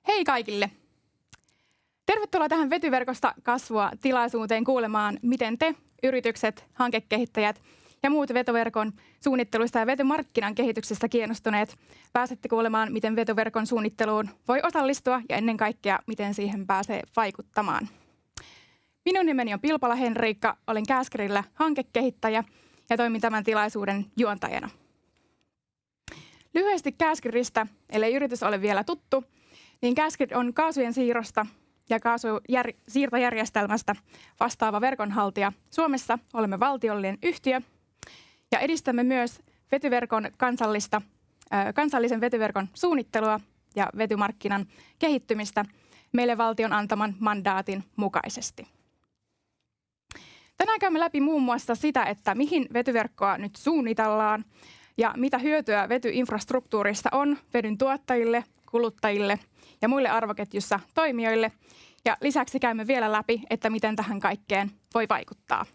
Hei kaikille! Tervetuloa tähän Vetyverkosta kasvua tilaisuuteen kuulemaan, miten te, yritykset, hankekehittäjät ja muut vetoverkon suunnittelusta ja vetymarkkinan kehityksestä kiinnostuneet pääsette kuulemaan, miten vetoverkon suunnitteluun voi osallistua ja ennen kaikkea, miten siihen pääsee vaikuttamaan. Minun nimeni on Pilpala Henriikka, olen Käskerillä hankekehittäjä ja toimin tämän tilaisuuden juontajana. Lyhyesti Käskeristä, ellei yritys ole vielä tuttu, niin Käsker on kaasujen siirrosta ja kaasusiirtojärjestelmästä vastaava verkonhaltija. Suomessa olemme valtiollinen yhtiö ja edistämme myös vetyverkon kansallisen vetyverkon suunnittelua ja vetymarkkinan kehittymistä meille valtion antaman mandaatin mukaisesti. Tänään käymme läpi muun muassa sitä, että mihin vetyverkkoa nyt suunnitellaan ja mitä hyötyä vetyinfrastruktuurista on vedyn tuottajille, kuluttajille ja muille arvoketjussa toimijoille. Ja lisäksi käymme vielä läpi, että miten tähän kaikkeen voi vaikuttaa.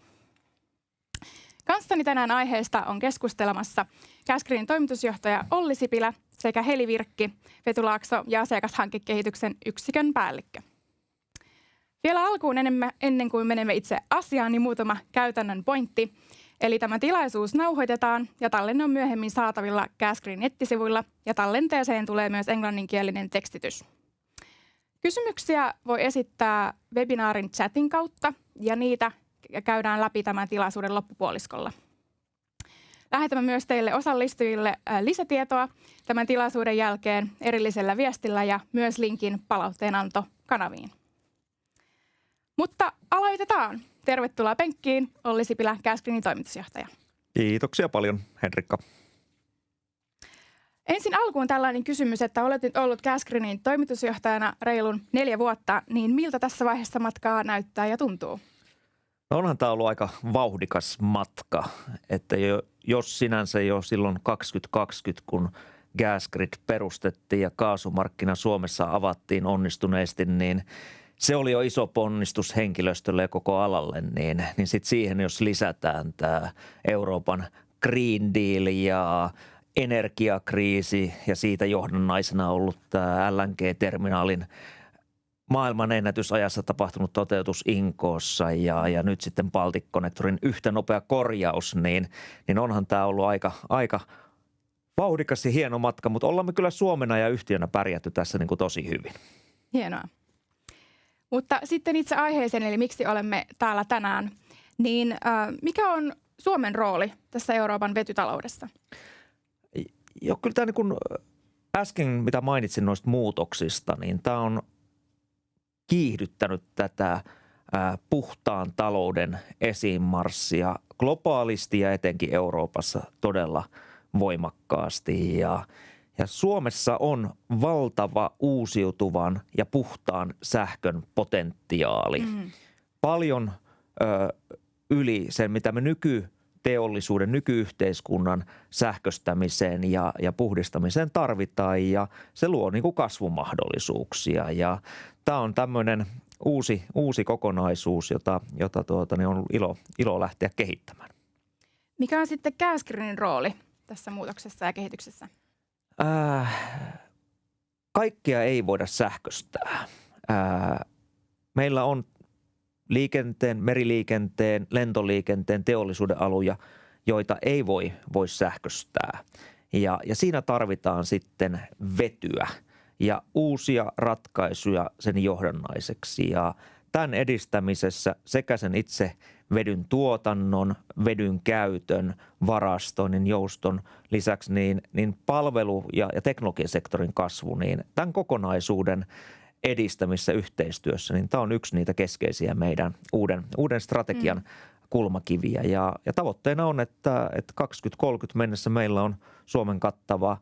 Kanssani tänään aiheesta on keskustelemassa Käskerin toimitusjohtaja Olli Sipilä sekä Heli Virkki, Vetylaakso ja asiakashankekehityksen yksikön päällikkö. Vielä alkuun ennen kuin menemme itse asiaan, niin muutama käytännön pointti. Eli tämä tilaisuus nauhoitetaan ja tallenne on myöhemmin saatavilla Käskerin nettisivuilla ja tallenteeseen tulee myös englanninkielinen tekstitys. Kysymyksiä voi esittää webinaarin chatin kautta ja niitä käydään läpi tämän tilaisuuden loppupuoliskolla. Lähetämme myös teille osallistujille lisätietoa tämän tilaisuuden jälkeen erillisellä viestillä ja myös linkin palautteenantokanaviin. Mutta aloitetaan. Tervetuloa penkkiin, Olli Sipilä, Käskerin toimitusjohtaja. Kiitoksia paljon, Henrikka. Ensin alkuun tällainen kysymys, että olet nyt ollut Käskerin toimitusjohtajana reilun 4 vuotta, niin miltä tässä vaiheessa matkaa näyttää ja tuntuu? No onhan tämä ollut aika vauhdikas matka, että jos sinänsä jo silloin 2020, kun Gasgrid perustettiin ja kaasumarkkina Suomessa avattiin onnistuneesti, niin se oli jo iso ponnistus henkilöstölle ja koko alalle, niin sitten siihen jos lisätään tämä Euroopan Green Deal ja energiakriisi ja siitä johdannaisena ollut tämä LNG-terminaalin maailman ennätysajassa tapahtunut toteutus Inkoossa ja nyt sitten Balticconnectorin yhtä nopea korjaus, niin onhan tämä ollut aika vauhdikas ja hieno matka, mutta ollaan me kyllä Suomena ja yhtiönä pärjätty tässä niin kuin tosi hyvin. Hienoa. Mutta sitten itse aiheeseen, eli miksi olemme täällä tänään, niin mikä on Suomen rooli tässä Euroopan vetytaloudessa? Joo, kyllä tämä niin kuin äsken, mitä mainitsin noista muutoksista, niin tämä on kiihdyttänyt tätä puhtaan talouden esiinmarssia globaalisti ja etenkin Euroopassa todella voimakkaasti. Ja Suomessa on valtava uusiutuvan ja puhtaan sähkön potentiaali. Paljon yli sen, mitä me nykyteollisuuden, nykyyhteiskunnan sähköstämiseen ja puhdistamiseen tarvitaan, ja se luo niin kuin kasvumahdollisuuksia. Ja tämä on tämmöinen uusi kokonaisuus, jota on ilo lähteä kehittämään. Mikä on sitten Käskerin rooli tässä muutoksessa ja kehityksessä? Kaikkea ei voida sähköstää. Meillä on liikenteen, meriliikenteen, lentoliikenteen, teollisuuden aloja, joita ei voi sähköstää. Ja siinä tarvitaan sitten vetyä ja uusia ratkaisuja sen johdannaiseksi. Ja tämän edistämisessä sekä sen itse vedyn tuotannon, vedyn käytön, varastoinnin, jouston lisäksi niin palvelu- ja teknologiasektorin kasvu, niin tämän kokonaisuuden edistämissä yhteistyössä, niin tämä on yksi niitä keskeisiä meidän uuden strategian kulmakiviä. Ja tavoitteena on, että 2030 mennessä meillä on Suomen kattava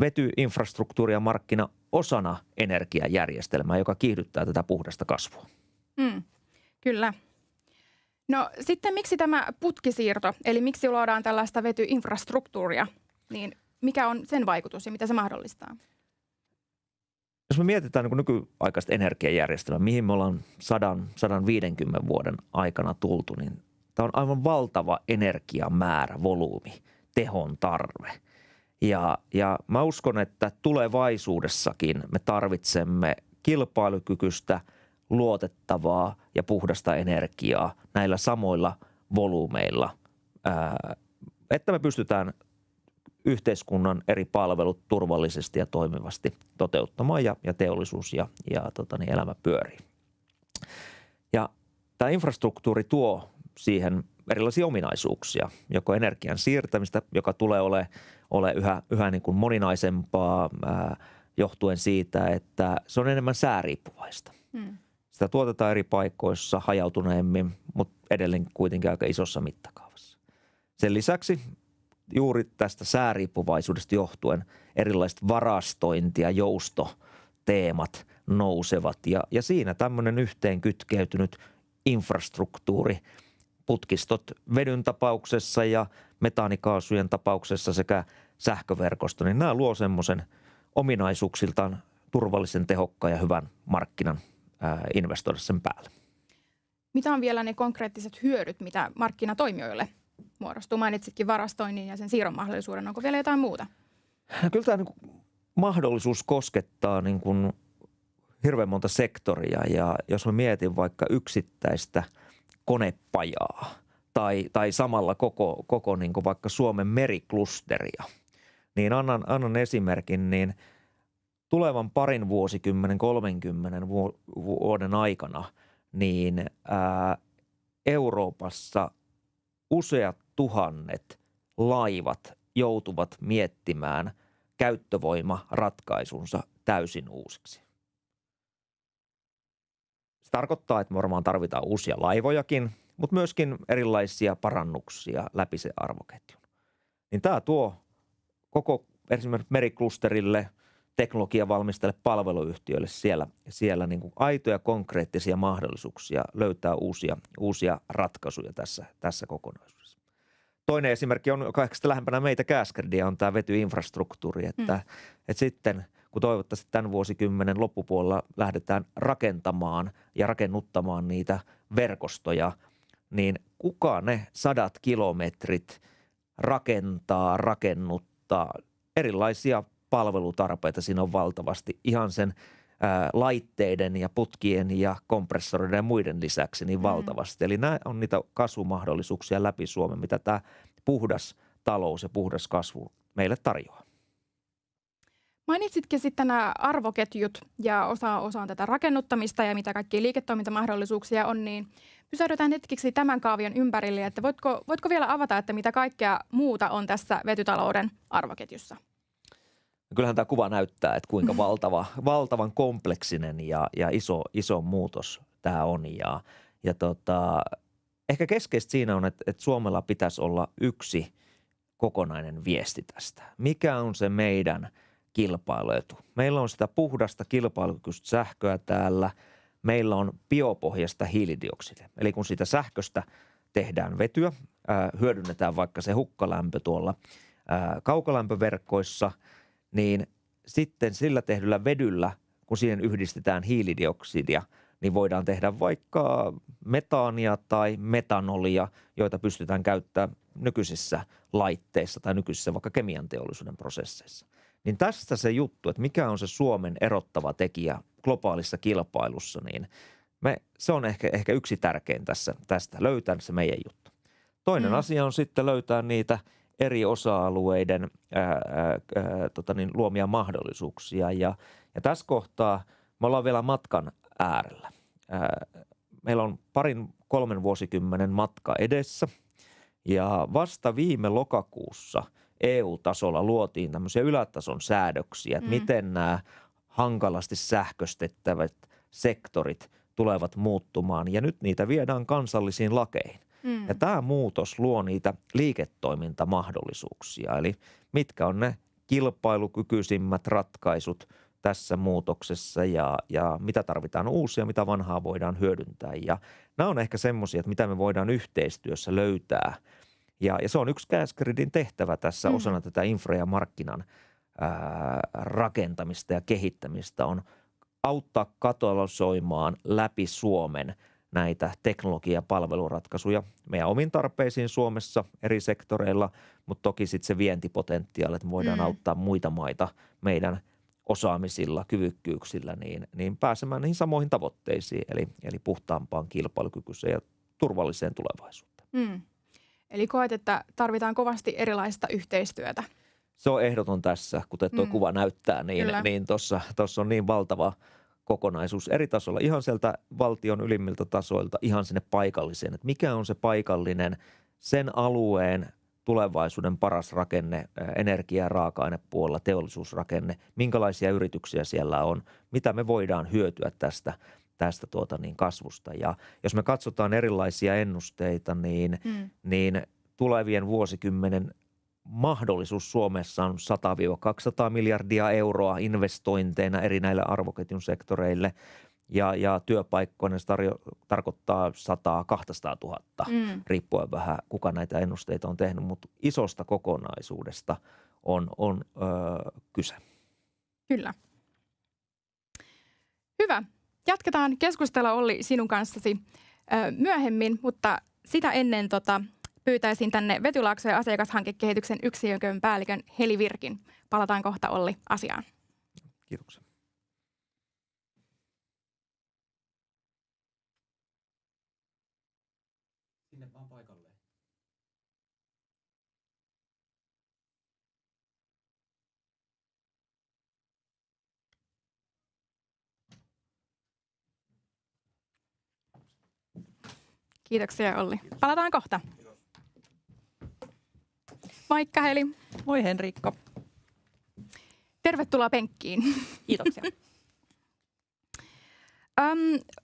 vetyinfrastruktuuri ja markkina osana energiajärjestelmää, joka kiihdyttää tätä puhdasta kasvua. Kyllä. No sitten miksi tämä putkisiirto, eli miksi luodaan tällaista vetyinfrastruktuuria, niin mikä on sen vaikutus ja mitä se mahdollistaa? Jos me mietitään niin kuin nykyaikaista energiajärjestelmää, mihin me ollaan 100-150 vuoden aikana tultu, niin tämä on aivan valtava energiamäärä, volyymi, tehon tarve. Ja mä uskon, että tulevaisuudessakin me tarvitsemme kilpailukykyistä, luotettavaa ja puhdasta energiaa näillä samoilla volyymeilla, että me pystytään yhteiskunnan eri palvelut turvallisesti ja toimivasti toteuttamaan ja teollisuus ja elämä pyörii. Ja tämä infrastruktuuri tuo siihen erilaisia ominaisuuksia, joko energian siirtämistä, joka tulee ole yhä niin kuin moninaisempaa johtuen siitä, että se on enemmän sääriippuvaista. Sitä tuotetaan eri paikoissa hajautuneemmin, mutta edelleen kuitenkin aika isossa mittakaavassa. Sen lisäksi juuri tästä sääriippuvaisuudesta johtuen erilaiset varastointi- ja joustoteemat nousevat ja siinä tämmöinen yhteen kytkeytynyt infrastruktuuri, putkistot vedyn tapauksessa ja metaanikaasujen tapauksessa sekä sähköverkosto, niin nämä luo semmoisen ominaisuuksiltaan turvallisen, tehokkaan ja hyvän markkinan investoida sen päälle. Mitä on vielä ne konkreettiset hyödyt, mitä markkinatoimijoille muodostuu? Mainitsitkin varastoinnin ja sen siirron mahdollisuuden. Onko vielä jotain muuta? Kyllä tämä mahdollisuus koskettaa niin kuin hirveän monta sektoria ja jos mä mietin vaikka yksittäistä konepajaa tai samalla koko niin kuin vaikka Suomen meriklusteria, niin annan esimerkin, niin tulevan parin vuosikymmenen, 30 vuoden aikana, niin Euroopassa useat tuhannet laivat joutuvat miettimään käyttövoimaratkaisunsa täysin uusiksi. Se tarkoittaa, että me varmaan tarvitaan uusia laivojakin, mutta myöskin erilaisia parannuksia läpi se arvoketjun. Niin tämä tuo koko esimerkiksi meriklusterille, teknologiavalmistajille, palveluyhtiöille siellä niin kuin aitoja konkreettisia mahdollisuuksia löytää uusia ratkaisuja tässä kokonaisuudessa. Toinen esimerkki on kaikista lähempänä meitä Gasgridia on tämä vetyinfrastruktuuri, että sitten kun toivottavasti tämän vuosikymmenen loppupuolella lähdetään rakentamaan ja rakennuttamaan niitä verkostoja, niin kuka ne 100 kilometrit rakennuttaa erilaisia palvelutarpeita siinä on valtavasti ihan sen laitteiden ja putkien ja kompressoreiden ja muiden lisäksi niin valtavasti. Eli nämä on niitä kasvumahdollisuuksia läpi Suomen, mitä tämä puhdas talous ja puhdas kasvu meille tarjoaa. Mainitsitkin sitten nämä arvoketjut ja osa on tätä rakennuttamista ja mitä kaikkia liiketoimintamahdollisuuksia on, niin pysähdytään hetkeksi tämän kaavion ympärille, että voitko vielä avata, että mitä kaikkea muuta on tässä vetytalouden arvoketjussa? Kyllähän tämä kuva näyttää, että kuinka valtavan kompleksinen ja iso muutos tämä on. Ehkä keskeistä siinä on, että Suomella pitäisi olla yksi kokonainen viesti tästä. Mikä on se meidän kilpailuetu? Meillä on sitä puhdasta kilpailukykyistä sähköä täällä. Meillä on biopohjaista hiilidioksidia. Eli kun siitä sähköstä tehdään vetyä, hyödynnetään vaikka se hukkalämpö tuolla kaukolämpöverkkoissa, niin sitten sillä tehdyllä vedyllä, kun siihen yhdistetään hiilidioksidia, niin voidaan tehdä vaikka metaania tai metanolia, joita pystytään käyttämään nykyisissä laitteissa tai nykyisissä vaikka kemian teollisuuden prosesseissa. Niin tästä se juttu, että mikä on se Suomen erottava tekijä globaalissa kilpailussa, niin se on ehkä yksi tärkein tästä löytää se meidän juttu. Toinen asia on sitten löytää niitä eri osa-alueiden luomia mahdollisuuksia. Ja tässä kohtaa me ollaan vielä matkan äärellä. Meillä on 2-3 vuosikymmenen matka edessä ja vasta viime lokakuussa EU-tasolla luotiin tämmöisiä ylätason säädöksiä, että miten nämä hankalasti sähköstettävät sektorit tulevat muuttumaan ja nyt niitä viedään kansallisiin lakeihin. Ja tämä muutos luo niitä liiketoimintamahdollisuuksia, eli mitkä on ne kilpailukykyisimmät ratkaisut tässä muutoksessa ja mitä tarvitaan uusia, mitä vanhaa voidaan hyödyntää. Ja nämä on ehkä semmoisia, että mitä me voidaan yhteistyössä löytää. Ja se on yksi Gasgridin tehtävä tässä osana tätä infra- ja markkinan rakentamista ja kehittämistä on auttaa katalysoimaan läpi Suomen näitä teknologia- ja palveluratkaisuja meidän omiin tarpeisiin Suomessa eri sektoreilla, mutta toki sitten se vientipotentiaali, että me voidaan auttaa muita maita meidän osaamisilla, kyvykkyyksillä, niin pääsemään niihin samoihin tavoitteisiin, eli puhtaampaan, kilpailukykyiseen ja turvalliseen tulevaisuuteen. Eli koet, että tarvitaan kovasti erilaista yhteistyötä. Se on ehdoton tässä, kuten tuo kuva näyttää, niin tuossa on niin valtava kokonaisuus eri tasolla, ihan sieltä valtion ylimmiltä tasoilta ihan sinne paikalliseen, että mikä on se paikallinen, sen alueen tulevaisuuden paras rakenne energia- ja raaka-ainepuolella, teollisuusrakenne, minkälaisia yrityksiä siellä on, mitä me voidaan hyötyä tästä kasvusta. Ja jos me katsotaan erilaisia ennusteita, niin tulevien vuosikymmenen mahdollisuus Suomessa on 100-200 miljardia euroa investointeina eri näille arvoketjun sektoreille ja työpaikkoina se tarkoittaa 100-200 000, riippuen vähän kuka näitä ennusteita on tehnyt, mutta isosta kokonaisuudesta on kyse. Kyllä. Hyvä. Jatketaan keskustelua Olli sinun kanssasi myöhemmin, mutta sitä ennen pyytäisin tänne Vetylaakso- ja asiakashankekehityksen yksikön päällikön Heli Virkin. Palataan kohta Olli asiaan. Kiitoksia. Sinne vaan paikalleen. Kiitoksia Olli. Palataan kohta. Moikka Heli. Moi Henriikka. Tervetuloa penkkiin. Kiitoksia.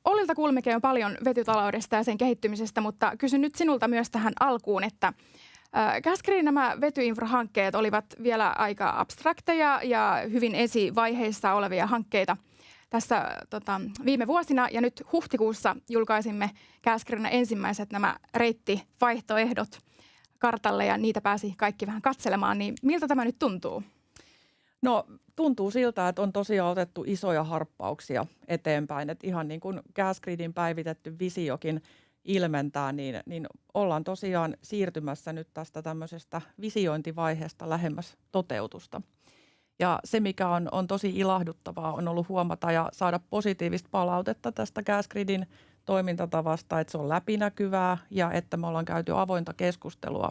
Ollilta kuulimmekin jo paljon vetytaloudesta ja sen kehittymisestä, mutta kysyn nyt sinulta myös tähän alkuun, että Gasgridin nämä vetyinfrahankkeet olivat vielä aika abstrakteja ja hyvin esivaiheissa olevia hankkeita tässä viime vuosina. Ja nyt huhtikuussa julkaisimme Gasgridin ensimmäiset nämä reittivaihtoehdot kartalle ja niitä pääsi kaikki vähän katselemaan. Niin miltä tämä nyt tuntuu? No tuntuu siltä, että on tosiaan otettu isoja harppauksia eteenpäin. Että ihan niin kuin Gasgridin päivitetty visiokin ilmentää, niin ollaan tosiaan siirtymässä nyt tästä tämmöisestä visiointivaiheesta lähemmäs toteutusta. Ja se, mikä on tosi ilahduttavaa, on ollut huomata ja saada positiivista palautetta tästä Gasgridin toimintatavasta, että se on läpinäkyvää ja että me ollaan käyty avointa keskustelua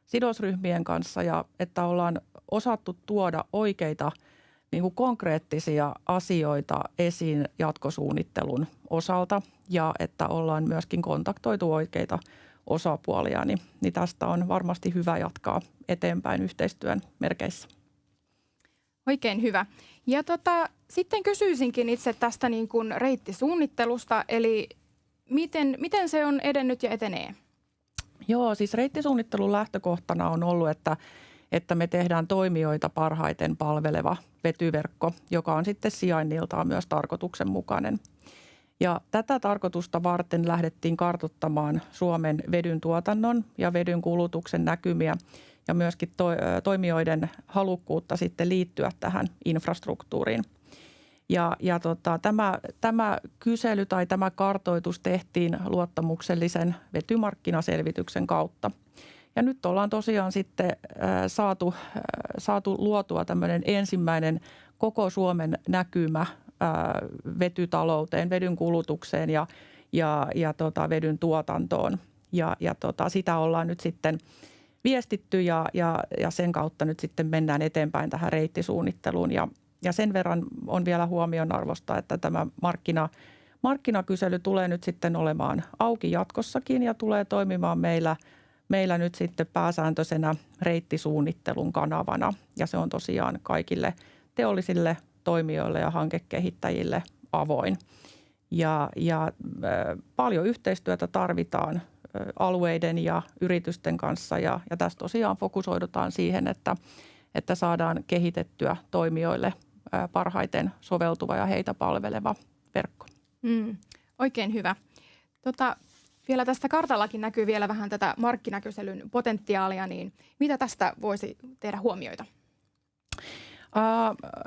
sidosryhmien kanssa ja että ollaan osattu tuoda oikeita niin kuin konkreettisia asioita esiin jatkosuunnittelun osalta ja että ollaan myöskin kontaktoitu oikeita osapuolia, niin tästä on varmasti hyvä jatkaa eteenpäin yhteistyön merkeissä. Oikein hyvä. Ja sitten kysyisinkin itse tästä niin kuin reittisuunnittelusta, eli miten se on edennyt ja etenee? Joo, siis reittisuunnittelun lähtökohtana on ollut, että me tehdään toimijoita parhaiten palveleva vetyverkko, joka on sitten sijainniltaan myös tarkoituksenmukainen. Ja tätä tarkoitusta varten lähdettiin kartoittamaan Suomen vedyn tuotannon ja vedyn kulutuksen näkymiä ja myöskin toimijoiden halukkuutta sitten liittyä tähän infrastruktuuriin. Tämä kysely tai tämä kartoitus tehtiin luottamuksellisen vetymarkkinaselvityksen kautta. Ja nyt ollaan tosiaan sitten saatu luotua tämmöinen ensimmäinen koko Suomen näkymä vetytalouteen, vedyn kulutukseen ja vedyn tuotantoon. Sitä ollaan nyt sitten viestitty ja sen kautta nyt sitten mennään eteenpäin tähän reittisuunnitteluun. Ja sen verran on vielä huomionarvosta, että tämä markkinakysely tulee nyt sitten olemaan auki jatkossakin ja tulee toimimaan meillä nyt sitten pääsääntöisenä reittisuunnittelun kanavana. Ja se on tosiaan kaikille teollisille toimijoille ja hankekehittäjille avoin. Ja paljon yhteistyötä tarvitaan alueiden ja yritysten kanssa ja tässä tosiaan fokusoidutaan siihen, että saadaan kehitettyä toimijoille parhaiten soveltuva ja heitä palveleva verkko. Oikein hyvä. Vielä tästä kartallakin näkyy vielä vähän tätä markkinakyselyn potentiaalia, niin mitä tästä voisi tehdä huomioita?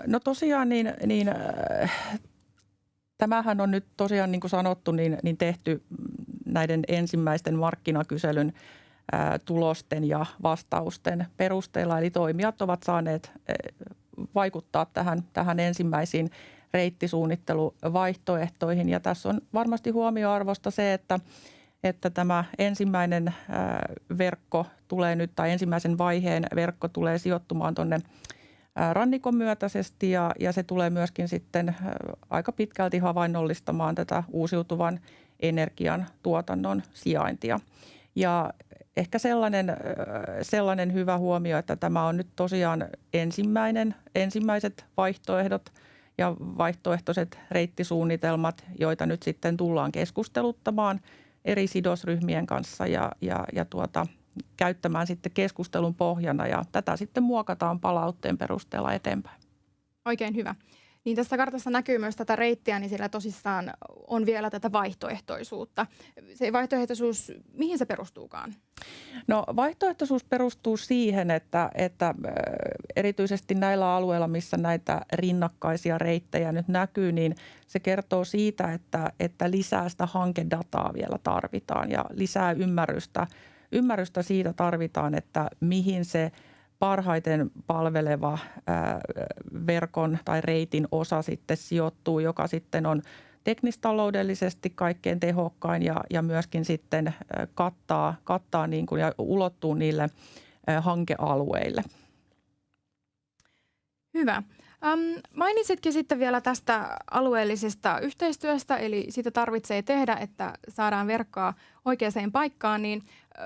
No tosiaan Tämähän on nyt tosiaan, niin kuin sanottu, niin tehty näiden ensimmäisten markkinakyselyn tulosten ja vastausten perusteella. Eli toimijat ovat saaneet vaikuttaa tähän ensimmäisiin reittisuunnitteluvaihtoehtoihin. Ja tässä on varmasti huomioarvosta se, että tämä ensimmäinen verkko tulee nyt, tai ensimmäisen vaiheen verkko tulee sijoittumaan tuonne rannikon myötäisesti ja se tulee myöskin sitten aika pitkälti havainnollistamaan tätä uusiutuvan energian tuotannon sijaintia. Ja ehkä sellainen hyvä huomio, että tämä on nyt tosiaan ensimmäiset vaihtoehdot ja vaihtoehtoiset reittisuunnitelmat, joita nyt sitten tullaan keskusteluttamaan eri sidosryhmien kanssa ja käyttämään sitten keskustelun pohjana ja tätä sitten muokataan palautteen perusteella eteenpäin. Oikein hyvä. Niin tässä kartassa näkyy myös tätä reittiä, niin siellä tosissaan on vielä tätä vaihtoehtoisuutta. Se vaihtoehtoisuus, mihin se perustuukaan? No vaihtoehtoisuus perustuu siihen, että erityisesti näillä alueilla, missä näitä rinnakkaisia reittejä nyt näkyy, niin se kertoo siitä, että lisää sitä hankedataa vielä tarvitaan ja lisää ymmärrystä siitä tarvitaan, että mihin se parhaiten palveleva verkon tai reitin osa sitten sijoittuu, joka sitten on teknistaloudellisesti kaikkein tehokkain ja myöskin sitten kattaa niin kuin ja ulottuu niille hankealueille. Hyvä. Mainitsitkin sitten vielä tästä alueellisesta yhteistyöstä, eli sitä tarvitsee tehdä, että saadaan verkkoa oikeaan paikkaan, niin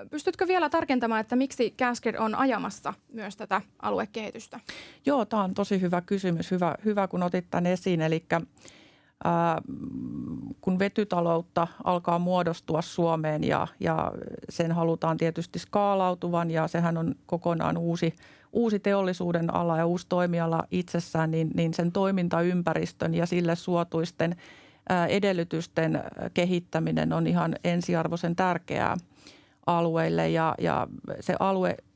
pystytkö vielä tarkentamaan, että miksi Gasgrid on ajamassa myös tätä aluekehitystä? Joo, tämä on tosi hyvä kysymys. Hyvä kun otit tämän esiin. Eli kun vetytaloutta alkaa muodostua Suomeen ja sen halutaan tietysti skaalautuvan ja sehän on kokonaan uusi teollisuuden ala ja uusi toimiala itsessään, niin sen toimintaympäristön ja sille suotuisten edellytysten kehittäminen on ihan ensiarvoisen tärkeää alueille ja se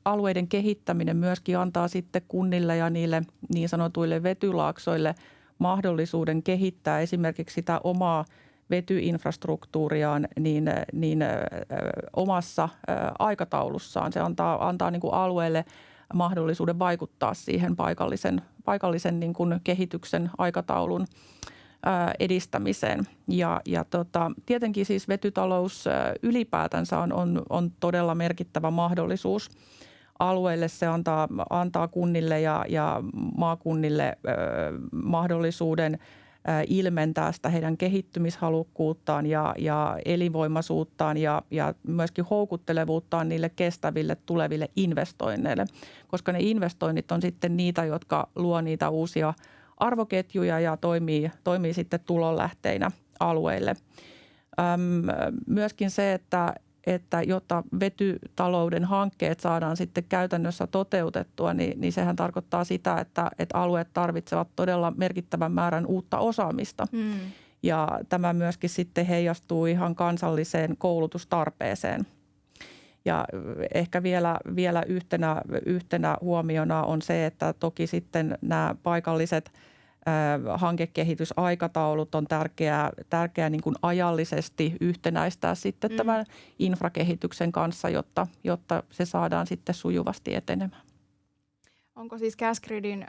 alueiden kehittäminen myöskin antaa sitten kunnille ja niille niin sanotuille vetylaaksoille mahdollisuuden kehittää esimerkiksi sitä omaa vetyinfrastruktuuriaan niin omassa aikataulussaan. Se antaa niin kuin alueelle mahdollisuuden vaikuttaa siihen paikallisen niin kuin kehityksen aikataulun edistämiseen. Tietenkin siis vetytalous ylipäätänsä on todella merkittävä mahdollisuus alueelle. Se antaa kunnille ja maakunnille mahdollisuuden ilmentää sitä heidän kehittymishalukkuuttaan ja elinvoimaisuuttaan ja myöskin houkuttelevuuttaan niille kestäville tuleville investoinneille, koska ne investoinnit on sitten niitä, jotka luo niitä uusia arvoketjuja ja toimii sitten tulonlähteinä alueille. Myöskin se, että jotta vetytalouden hankkeet saadaan sitten käytännössä toteutettua, niin sehän tarkoittaa sitä, että alueet tarvitsevat todella merkittävän määrän uutta osaamista. Ja tämä myöskin sitten heijastuu ihan kansalliseen koulutustarpeeseen. Ja ehkä vielä yhtenä huomiona on se, että toki sitten nämä paikalliset hankekehitysaikataulut on tärkeää niin kuin ajallisesti yhtenäistää sitten tämän infrakehityksen kanssa, jotta se saadaan sitten sujuvasti etenemään. Onko siis Gasgridin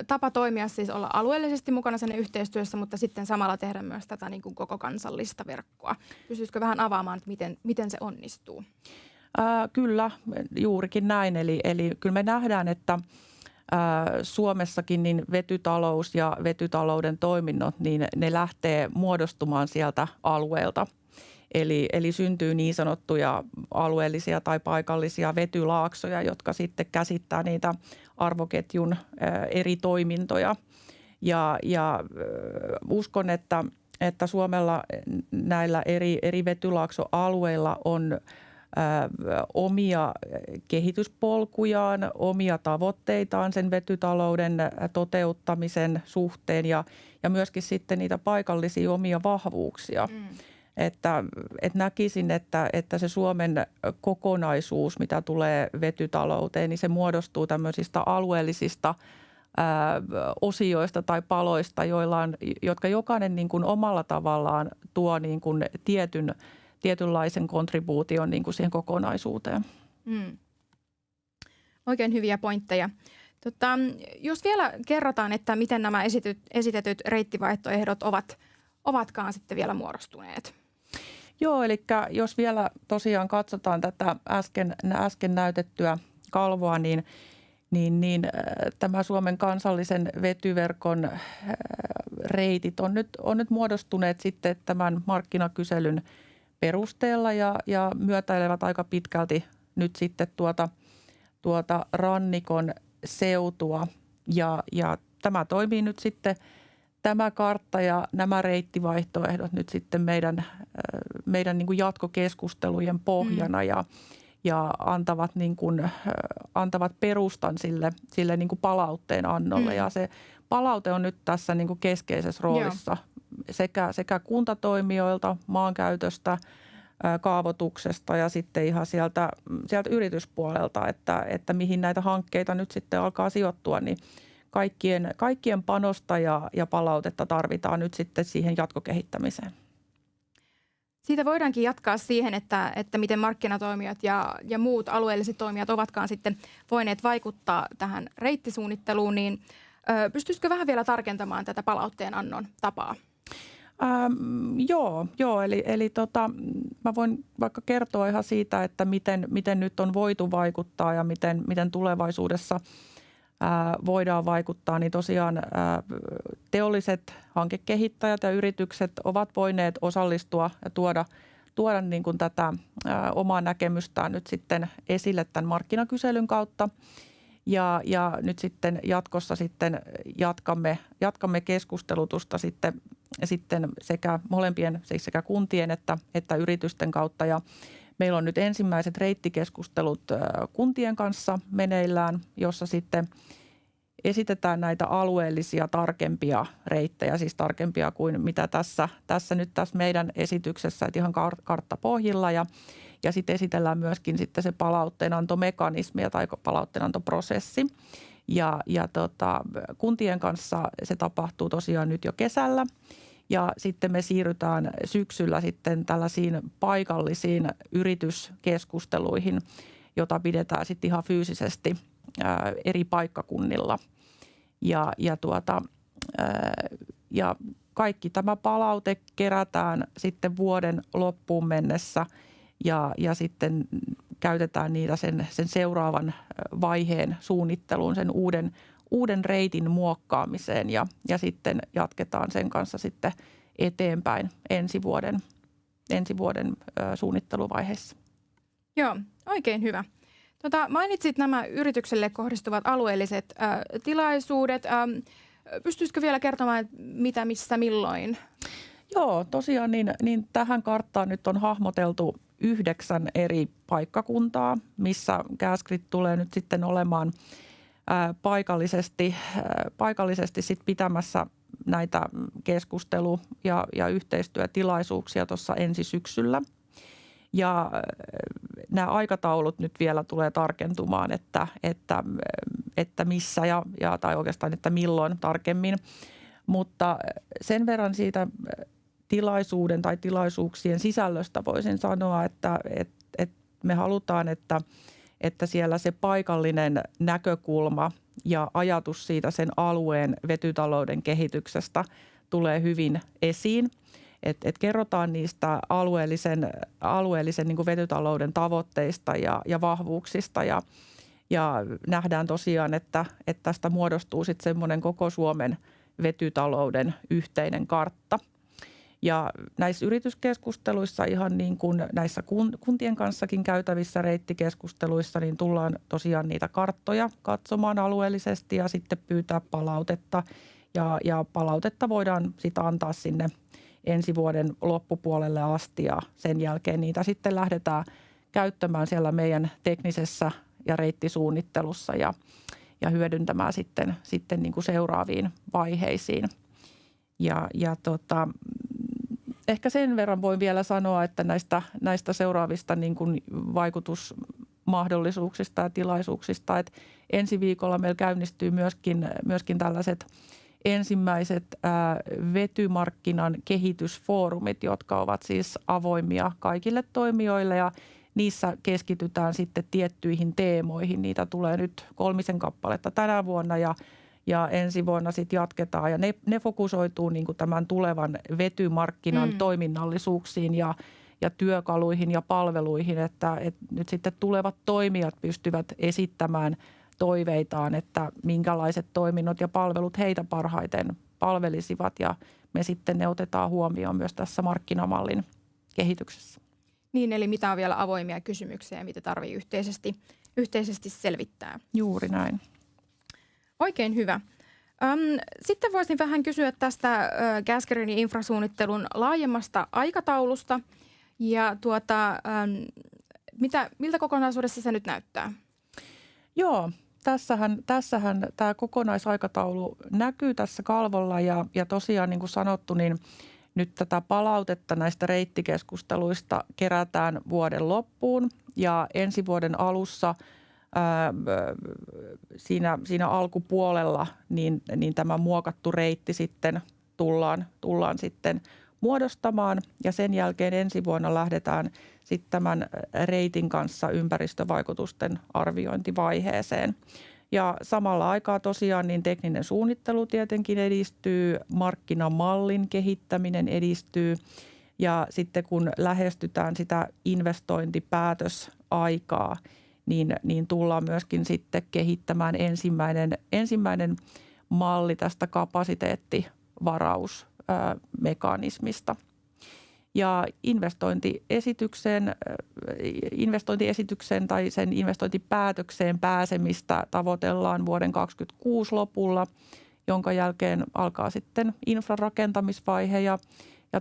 tapa toimia siis olla alueellisesti mukana sen yhteistyössä, mutta sitten samalla tehdä myös tätä niin kuin koko kansallista verkkoa? Pystyisikö vähän avaamaan, että miten se onnistuu? Kyllä, juurikin näin. Eli kyllä me nähdään, että Suomessakin niin vetytalous ja vetytalouden toiminnot, niin ne lähtee muodostumaan sieltä alueelta. Eli syntyy niin sanottuja alueellisia tai paikallisia vetylaaksoja, jotka sitten käsittää niitä arvoketjun eri toimintoja. Ja uskon, että Suomella näillä eri vetylaaksoalueilla on omia kehityspolkujaan, omia tavoitteitaan sen vetytalouden toteuttamisen suhteen ja myöskin sitten niitä paikallisia omia vahvuuksia. Että näkisin, että se Suomen kokonaisuus, mitä tulee vetytalouteen, niin se muodostuu tämmöisistä alueellisista osioista tai paloista, jotka jokainen niin kuin omalla tavallaan tuo niin kuin tietynlaisen kontribuution niin kuin siihen kokonaisuuteen. Oikein hyviä pointteja. Jos vielä kerrotaan, että miten nämä esitetyt reittivaihtoehdot ovatkaan sitten vielä muodostuneet. Joo, eli jos vielä tosiaan katsotaan tätä äsken näytettyä kalvoa, niin tämä Suomen kansallisen vetyverkon reitit on nyt muodostuneet sitten tämän markkinakyselyn perusteella ja myötäilevät aika pitkälti nyt sitten tuota rannikon seutua ja tämä toimii nyt sitten tämä kartta ja nämä reittivaihtoehdot nyt sitten meidän niin kuin jatkokeskustelujen pohjana ja antavat perustan sille niin kuin palautteen annolle. Ja se palaute on nyt tässä niin kuin keskeisessä roolissa sekä kuntatoimijoilta, maankäytöstä, kaavoituksesta ja sitten ihan sieltä yrityspuolelta, että mihin näitä hankkeita nyt sitten alkaa sijoittua, niin kaikkien panosta ja palautetta tarvitaan nyt sitten siihen jatkokehittämiseen. Siitä voidaankin jatkaa siihen, että miten markkinatoimijat ja muut alueelliset toimijat ovatkaan sitten voineet vaikuttaa tähän reittisuunnitteluun, niin pystyisikö vähän vielä tarkentamaan tätä palautteen annon tapaa? Joo, eli mä voin vaikka kertoa ihan siitä, että miten nyt on voitu vaikuttaa ja miten tulevaisuudessa voidaan vaikuttaa, niin tosiaan teolliset hankekehittäjät ja yritykset ovat voineet osallistua ja tuoda niin kuin tätä omaa näkemystään nyt sitten esille tämän markkinakyselyn kautta. Ja nyt sitten jatkossa sitten jatkamme keskustelutusta sitten sekä molempien, siis sekä kuntien että yritysten kautta. Ja meillä on nyt ensimmäiset reittikeskustelut kuntien kanssa meneillään, jossa sitten esitetään näitä alueellisia tarkempia reittejä, siis tarkempia kuin mitä tässä meidän esityksessä, että ihan karttapohjilla ja sitten esitellään myöskin sitten se palautteenantomekanismi tai palautteenantoprosessi. Ja kuntien kanssa se tapahtuu tosiaan nyt jo kesällä. Ja sitten me siirrytään syksyllä sitten tällaisiin paikallisiin yrityskeskusteluihin, jota pidetään sitten ihan fyysisesti eri paikkakunnilla. Ja kaikki tämä palaute kerätään sitten vuoden loppuun mennessä ja sitten käytetään niitä sen seuraavan vaiheen suunnitteluun, sen uuden reitin muokkaamiseen ja sitten jatketaan sen kanssa sitten eteenpäin ensi vuoden suunnitteluvaiheessa. Joo, oikein hyvä. Mainitsit nämä yritykselle kohdistuvat alueelliset tilaisuudet. Pystyisikö vielä kertomaan, mitä, missä, milloin? Joo, tosiaan niin tähän karttaan nyt on hahmoteltu 9 eri paikkakuntaa, missä Gasgrid tulee nyt sitten olemaan paikallisesti sit pitämässä näitä keskustelu- ja yhteistyötilaisuuksia tuossa ensi syksyllä. Ja nämä aikataulut nyt vielä tulee tarkentumaan, että missä tai oikeastaan, että milloin tarkemmin. Mutta sen verran siitä tilaisuuden tai tilaisuuksien sisällöstä voisin sanoa, että me halutaan, että siellä se paikallinen näkökulma ja ajatus siitä sen alueen vetytalouden kehityksestä tulee hyvin esiin. Et kerrotaan niistä alueellisen niin kuin vetytalouden tavoitteista ja vahvuuksista ja nähdään tosiaan, että tästä muodostuu sitten semmoinen koko Suomen vetytalouden yhteinen kartta. Ja näissä yrityskeskusteluissa ihan niin kuin näissä kuntien kanssakin käytävissä reittikeskusteluissa niin tullaan tosiaan niitä karttoja katsomaan alueellisesti ja sitten pyytää palautetta. Ja palautetta voidaan sitten antaa sinne ensi vuoden loppupuolelle asti ja sen jälkeen niitä sitten lähdetään käyttämään siellä meidän teknisessä ja reittisuunnittelussa ja hyödyntämään sitten niin kuin seuraaviin vaiheisiin. Ehkä sen verran voin vielä sanoa, että näistä seuraavista niin kuin mahdollisuuksista ja tilaisuuksista. Et ensi viikolla meillä käynnistyy myöskin tällaiset ensimmäiset vetymarkkinan kehitysfoorumit, jotka ovat siis avoimia kaikille toimijoille ja niissä keskitytään sitten tiettyihin teemoihin. Niitä tulee nyt 3 kappaletta tänä vuonna ja ensi vuonna sitten jatketaan. Ja ne fokusoituu niin kuin tämän tulevan vetymarkkinan toiminnallisuuksiin ja työkaluihin ja palveluihin, että nyt sitten tulevat toimijat pystyvät esittämään toiveitaan, että minkälaiset toiminnot ja palvelut heitä parhaiten palvelisivat ja me sitten ne otetaan huomioon myös tässä markkinamallin kehityksessä. Niin, eli mitä on vielä avoimia kysymyksiä ja mitä tarvii yhteisesti selvittää. Juuri näin. Oikein hyvä. Sitten voisin vähän kysyä tästä gas greenin infrasuunnittelun laajemmasta aikataulusta ja miltä kokonaisuudessa se nyt näyttää? Joo, tässähän tämä kokonaisaikataulu näkyy tässä kalvolla ja tosiaan niin kuin sanottu, niin nyt tätä palautetta näistä reittikeskusteluista kerätään vuoden loppuun ja ensi vuoden alussa siinä alkupuolella niin tämä muokattu reitti sitten tullaan sitten muodostamaan ja sen jälkeen ensi vuonna lähdetään sitten tämän reitin kanssa ympäristövaikutusten arviointivaiheeseen. Ja samalla aikaa tosiaan niin tekninen suunnittelu tietenkin edistyy, markkinamallin kehittäminen edistyy ja sitten kun lähestytään sitä investointipäätösaikaa, niin tullaan myöskin sitten kehittämään ensimmäinen malli tästä kapasiteettivarausmekanismista. Ja investointiesityksen tai sen investointipäätökseen pääsemistä tavoitellaan vuoden 2026 lopulla, jonka jälkeen alkaa sitten infrarakentamisvaihe ja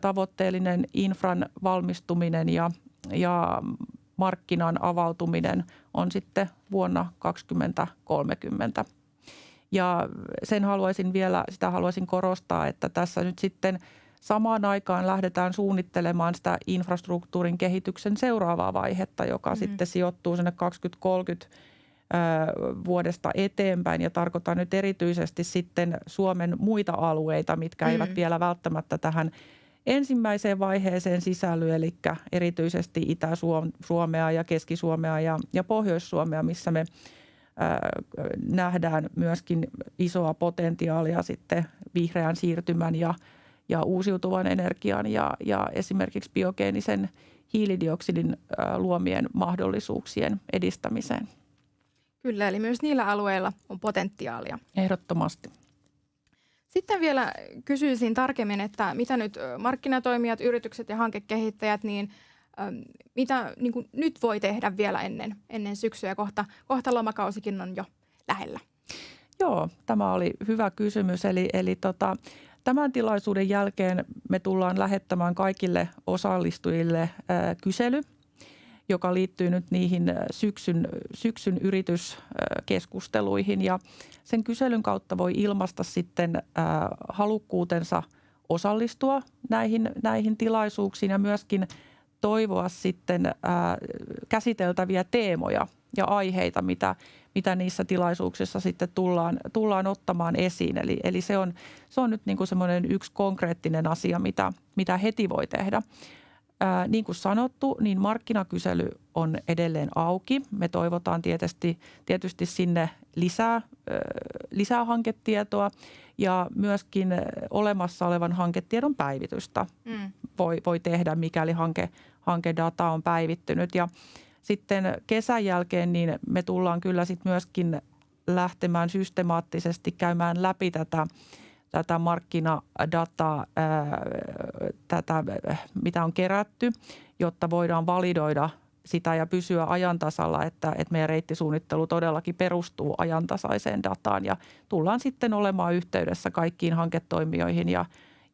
tavoitteellinen infran valmistuminen ja markkinan avautuminen on sitten vuonna 2030. Ja sitä haluaisin korostaa, että tässä nyt sitten samaan aikaan lähdetään suunnittelemaan sitä infrastruktuurin kehityksen seuraavaa vaihetta, joka sitten sijoittuu sinne 2030 vuodesta eteenpäin. Ja tarkoitan nyt erityisesti sitten Suomen muita alueita, mitkä eivät vielä välttämättä tähän ensimmäiseen vaiheeseen sisälly, eli erityisesti Itä-Suomea ja Keski-Suomea ja Pohjois-Suomea, missä me nähdään myöskin isoa potentiaalia sitten vihreän siirtymän ja uusiutuvan energian ja esimerkiksi biogeenisen hiilidioksidin luomien mahdollisuuksien edistämiseen. Kyllä, eli myös niillä alueilla on potentiaalia. Ehdottomasti. Sitten vielä kysyisin tarkemmin, että mitä nyt markkinatoimijat, yritykset ja hankekehittäjät, niin mitä niin kuin nyt voi tehdä vielä ennen syksyä? Kohta lomakausikin on jo lähellä. Joo, tämä oli hyvä kysymys. Eli tämän tilaisuuden jälkeen me tullaan lähettämään kaikille osallistujille kysely, joka liittyy nyt niihin syksyn yrityskeskusteluihin. Ja sen kyselyn kautta voi ilmaista sitten halukkuutensa osallistua näihin tilaisuuksiin ja myöskin toivoa sitten käsiteltäviä teemoja ja aiheita, mitä niissä tilaisuuksissa sitten tullaan ottamaan esiin. Eli se on nyt niin kuin semmoinen yksi konkreettinen asia, mitä heti voi tehdä. Niin kuin sanottu, niin markkinakysely on edelleen auki. Me toivotaan tietysti sinne lisää hanketietoa ja myöskin olemassa olevan hanketiedon päivitystä voi tehdä, mikäli hankedata on päivittynyt. Ja sitten kesän jälkeen niin me tullaan kyllä sitten myöskin lähtemään systemaattisesti käymään läpi tätä markkinadataa, mitä on kerätty, jotta voidaan validoida sitä ja pysyä ajan tasalla, että meidän reittisuunnittelu todellakin perustuu ajantasaiseen dataan. Ja tullaan sitten olemaan yhteydessä kaikkiin hanketoimijoihin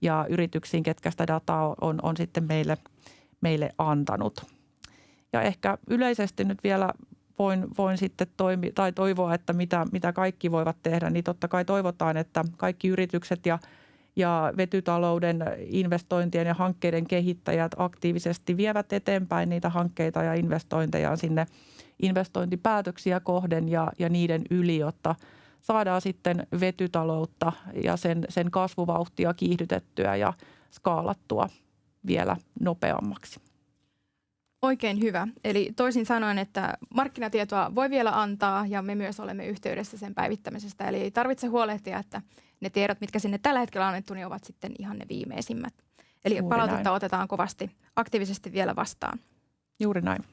ja yrityksiin, ketkä sitä dataa on sitten meille antanut. Ja ehkä yleisesti nyt vielä voin sitten toivoa, että mitä kaikki voivat tehdä, niin totta kai toivotaan, että kaikki yritykset ja vetytalouden investointien ja hankkeiden kehittäjät aktiivisesti vievät eteenpäin niitä hankkeita ja investointeja sinne investointipäätöksiä kohden ja niiden yli, jotta saadaan sitten vetytaloutta ja sen kasvuvauhtia kiihdytettyä ja skaalattua vielä nopeammaksi. Oikein hyvä. Eli toisin sanoen, että markkinatietoa voi vielä antaa ja me myös olemme yhteydessä sen päivittämisestä. Eli ei tarvitse huolehtia, että ne tiedot, mitkä sinne tällä hetkellä on annettu, niin ovat sitten ihan ne viimeisimmät. Eli Juuri palautetta näin. otetaan kovasti aktiivisesti vielä vastaan. Juuri näin.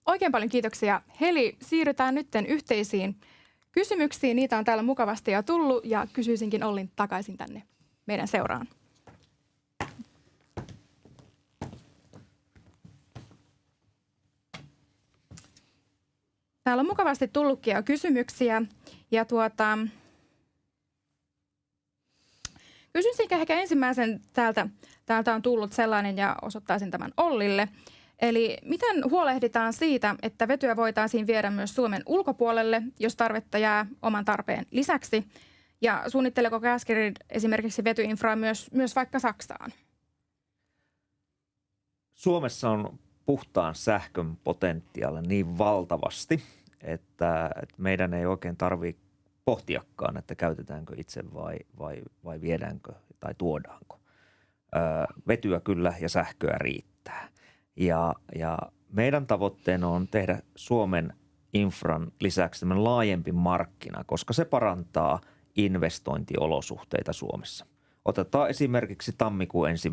Oikein paljon kiitoksia. Heli, siirrytään nytten yhteisiin kysymyksiin. Niitä on täällä mukavasti jo tullut ja kysyisinkin Ollin takaisin tänne meidän seuraan. Täällä on mukavasti tullutkin jo kysymyksiä ja kysyisin ehkä ensimmäisen täältä on tullut sellainen ja osoittaisin tämän Ollille. Eli miten huolehditaan siitä, että vetyä voitaisiin viedä myös Suomen ulkopuolelle, jos tarvetta jää oman tarpeen lisäksi? Ja suunnitteleeko Gasgrid esimerkiksi vetyinfraa myös vaikka Saksaan? Suomessa on puhtaan sähkön potentiaali niin valtavasti, että meidän ei oikein tarvitse pohtiakaan, että käytetäänkö itse vai viedäänkö tai tuodaanko. Vetyä kyllä ja sähköä riittää. Ja meidän tavoitteena on tehdä Suomen infran lisäksi tämmöinen laajempi markkina, koska se parantaa investointiolosuhteita Suomessa. Otetaan esimerkiksi tammikuun 1.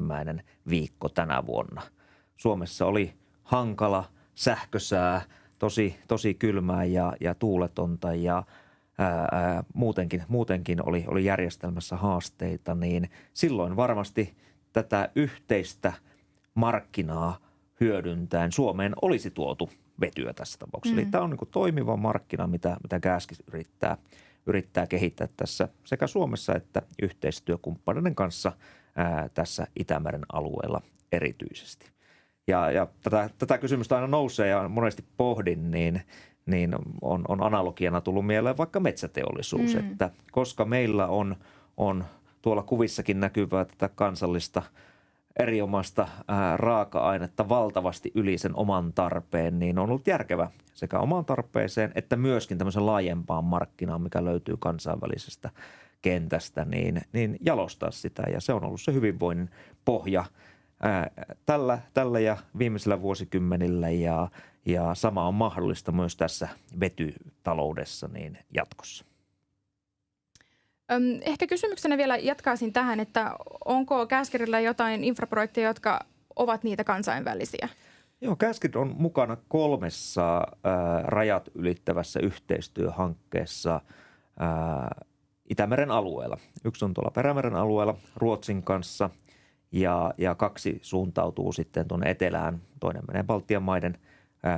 viikko tänä vuonna. Suomessa oli hankala sähkösää, tosi kylmää ja tuuletonta ja muutenkin oli järjestelmässä haasteita, niin silloin varmasti tätä yhteistä markkinaa hyödyntäen Suomeen olisi tuotu vetyä tässä tapauksessa. Eli tämä on niin kuin toimiva markkina, mitä Gasgrid yrittää kehittää tässä sekä Suomessa että yhteistyökumppaneiden kanssa tässä Itämeren alueella erityisesti. Ja tätä kysymystä aina nousee ja monesti pohdin, niin on analogiana tullut mieleen vaikka metsäteollisuus, että koska meillä on tuolla kuvissakin näkyvää tätä kansallista erinomaista raaka-ainetta valtavasti yli sen oman tarpeen, niin on ollut järkevä sekä omaan tarpeeseen että myöskin tämmöisen laajempaan markkinaan, mikä löytyy kansainvälisestä kentästä, niin jalostaa sitä. Ja se on ollut se hyvinvoinnin pohja tällä ja viimeisillä vuosikymmenillä ja sama on mahdollista myös tässä vetytaloudessa niin jatkossa. Ehkä kysymyksenä vielä jatkaisin tähän, että onko Gasgridillä jotain infraprojekteja, jotka ovat niitä kansainvälisiä? Joo, Gasgrid on mukana 3 rajat ylittävässä yhteistyöhankkeessa Itämeren alueella. Yksi on tuolla Perämeren alueella Ruotsin kanssa ja 2 suuntautuu sitten tuonne etelään. Toinen menee Baltian maiden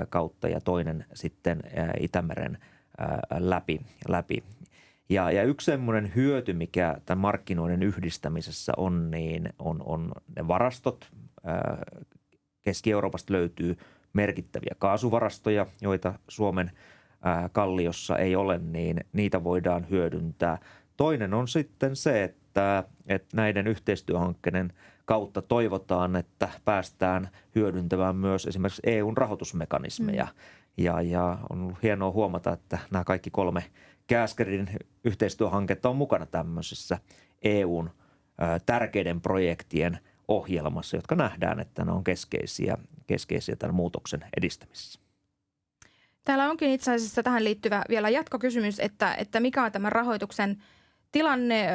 kautta ja toinen sitten Itämeren läpi. Ja yksi semmoinen hyöty, mikä tämän markkinoiden yhdistämisessä on, niin on ne varastot. Keski-Euroopasta löytyy merkittäviä kaasuvarastoja, joita Suomen kalliossa ei ole, niin niitä voidaan hyödyntää. Toinen on sitten se, että näiden yhteistyöhankkeiden kautta toivotaan, että päästään hyödyntämään myös esimerkiksi EU:n rahoitusmekanismeja. Ja on ollut hienoa huomata, että nämä kaikki 3 Gasgridin yhteistyöhanketta on mukana tämmöisessä EU:n tärkeiden projektien ohjelmassa, jotka nähdään, että ne on keskeisiä tämän muutoksen edistämisessä. Täällä onkin itse asiassa tähän liittyvä vielä jatkokysymys, että mikä on tämän rahoituksen tilanne?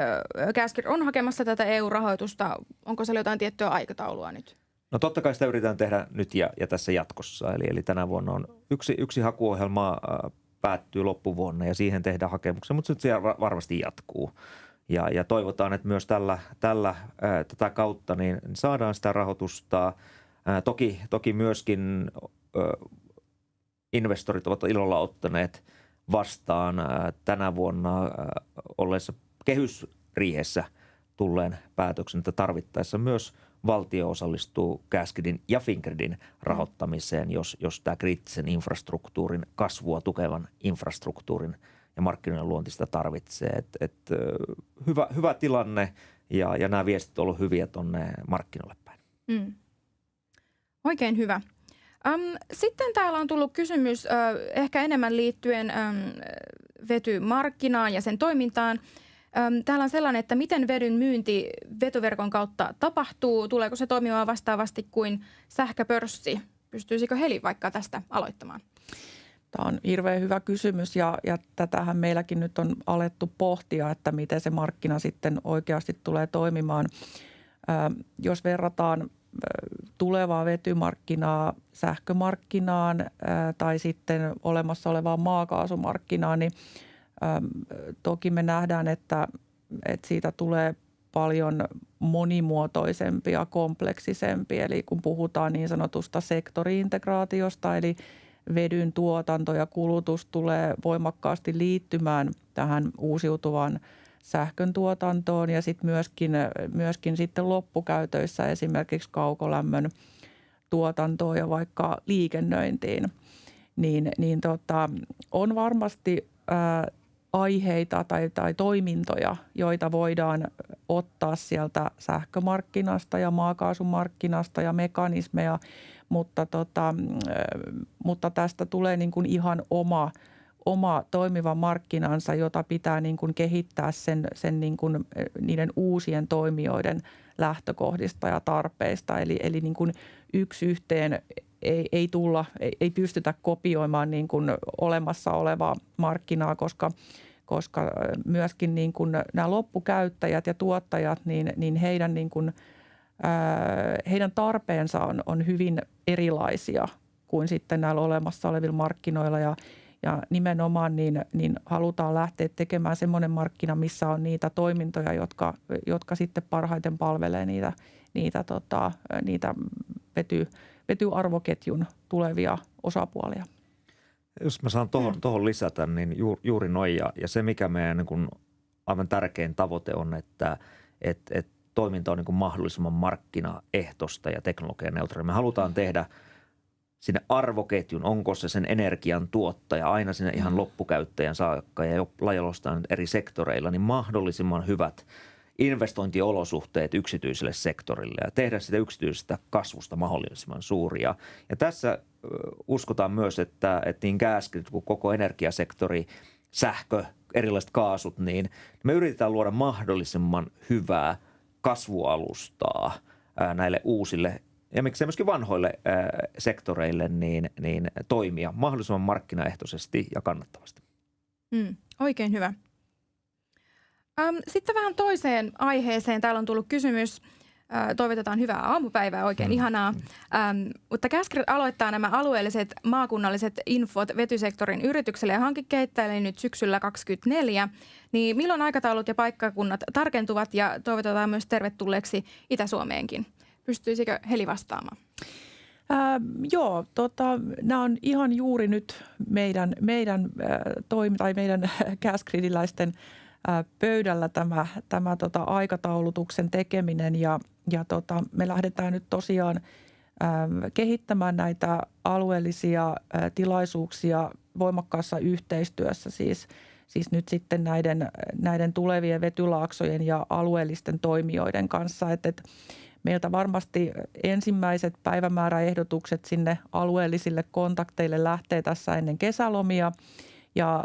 Gasgrid on hakemassa tätä EU-rahoitusta. Onko siellä jotain tiettyä aikataulua nyt? No totta kai sitä yritetään tehdä nyt ja tässä jatkossa. Eli tänä vuonna on yksi hakuohjelma päättyy loppuvuonna ja siihen tehdään hakemuksia, mutta se varmasti jatkuu. Ja toivotaan, että myös tätä kautta niin saadaan sitä rahoitusta. Toki myöskin investorit ovat ilolla ottaneet vastaan tänä vuonna olleessa kehysriihessä tulleen päätöksen, että tarvittaessa myös valtio osallistuu Gasgridin ja Fingridin rahoittamiseen, jos tämä kriittisen infrastruktuurin kasvua tukevan infrastruktuurin ja markkinoiden luonti sitä tarvitsee. Hyvä tilanne ja nämä viestit ovat olleet hyviä tuonne markkinoille päin. Oikein hyvä. Sitten täällä on tullut kysymys ehkä enemmän liittyen vetymarkkinaan ja sen toimintaan. Täällä on sellainen, että miten vedyn myynti vetyverkon kautta tapahtuu? Tuleeko se toimimaan vastaavasti kuin sähköpörssi? Pystyisikö Heli vaikka tästä aloittamaan? Tämä on hirveän hyvä kysymys ja tätähän meilläkin nyt on alettu pohtia, että miten se markkina sitten oikeasti tulee toimimaan. Jos verrataan tulevaa vetymarkkinaa sähkömarkkinaan tai sitten olemassa olevaan maakaasumarkkinaan, niin toki me nähdään, että siitä tulee paljon monimuotoisempi ja kompleksisempi. Eli kun puhutaan niin sanotusta sektoriintegraatiosta, eli vedyn tuotanto ja kulutus tulee voimakkaasti liittymään tähän uusiutuvan sähkön tuotantoon ja sitten myöskin sitten loppukäytöissä esimerkiksi kaukolämmön tuotantoon ja vaikka liikennöintiin, niin on varmasti aiheita tai toimintoja, joita voidaan ottaa sieltä sähkömarkkinasta ja maakaasumarkkinasta ja mekanismeja, mutta tästä tulee niin kuin ihan oma toimiva markkinansa, jota pitää niin kuin kehittää sen niin kuin niiden uusien toimijoiden lähtökohdista ja tarpeista. Eli niin kuin yksi yhteen ei pystytä kopioimaan niin kuin olemassa olevaa markkinaa, koska myöskin niin kuin nämä loppukäyttäjät ja tuottajat, niin heidän niin kuin heidän tarpeensa on hyvin erilaisia kuin sitten näillä olemassa olevilla markkinoilla ja nimenomaan niin halutaan lähteä tekemään semmoinen markkina, missä on niitä toimintoja, jotka sitten parhaiten palvelee niitä vetyarvoketjun tulevia osapuolia. Jos mä saan tuohon lisätä, niin juuri noin. Ja se, mikä meidän niin kuin aivan tärkein tavoite on, että toiminta on niin kuin mahdollisimman markkinaehtoista ja teknologianeutraali. Me halutaan tehdä sinne arvoketjun, onko se sen energian tuottaja, aina sinne ihan loppukäyttäjän saakka ja jalostaa eri sektoreilla, niin mahdollisimman hyvät investointiolosuhteet yksityiselle sektorille ja tehdä sitä yksityisestä kasvusta mahdollisimman suuria. Ja tässä uskotaan myös, että niin Gasgrid kuin koko energiasektori, sähkö, erilaiset kaasut, niin me yritetään luoda mahdollisimman hyvää kasvualustaa näille uusille ja miksei myöskin vanhoille sektoreille niin toimia mahdollisimman markkinaehtoisesti ja kannattavasti. Oikein hyvä. Sitten vähän toiseen aiheeseen. Täällä on tullut kysymys. Toivotetaan hyvää aamupäivää, oikein ihanaa. Mutta Gasgrid aloittaa nämä alueelliset maakunnalliset infot vetysektorin yritykselle ja hankekehittäjille nyt syksyllä 2024. Niin milloin aikataulut ja paikkakunnat tarkentuvat ja toivotetaan myös tervetulleeksi Itä-Suomeenkin? Pystyisikö Heli vastaamaan? Joo, nämä on ihan juuri nyt meidän Gasgridiläisten pöydällä tämä aikataulutuksen tekeminen ja me lähdetään nyt tosiaan kehittämään näitä alueellisia tilaisuuksia voimakkaassa yhteistyössä siis nyt sitten näiden tulevien vetylaaksojen ja alueellisten toimijoiden kanssa, että meiltä varmasti ensimmäiset päivämääräehdotukset sinne alueellisille kontakteille lähtee tässä ennen kesälomia ja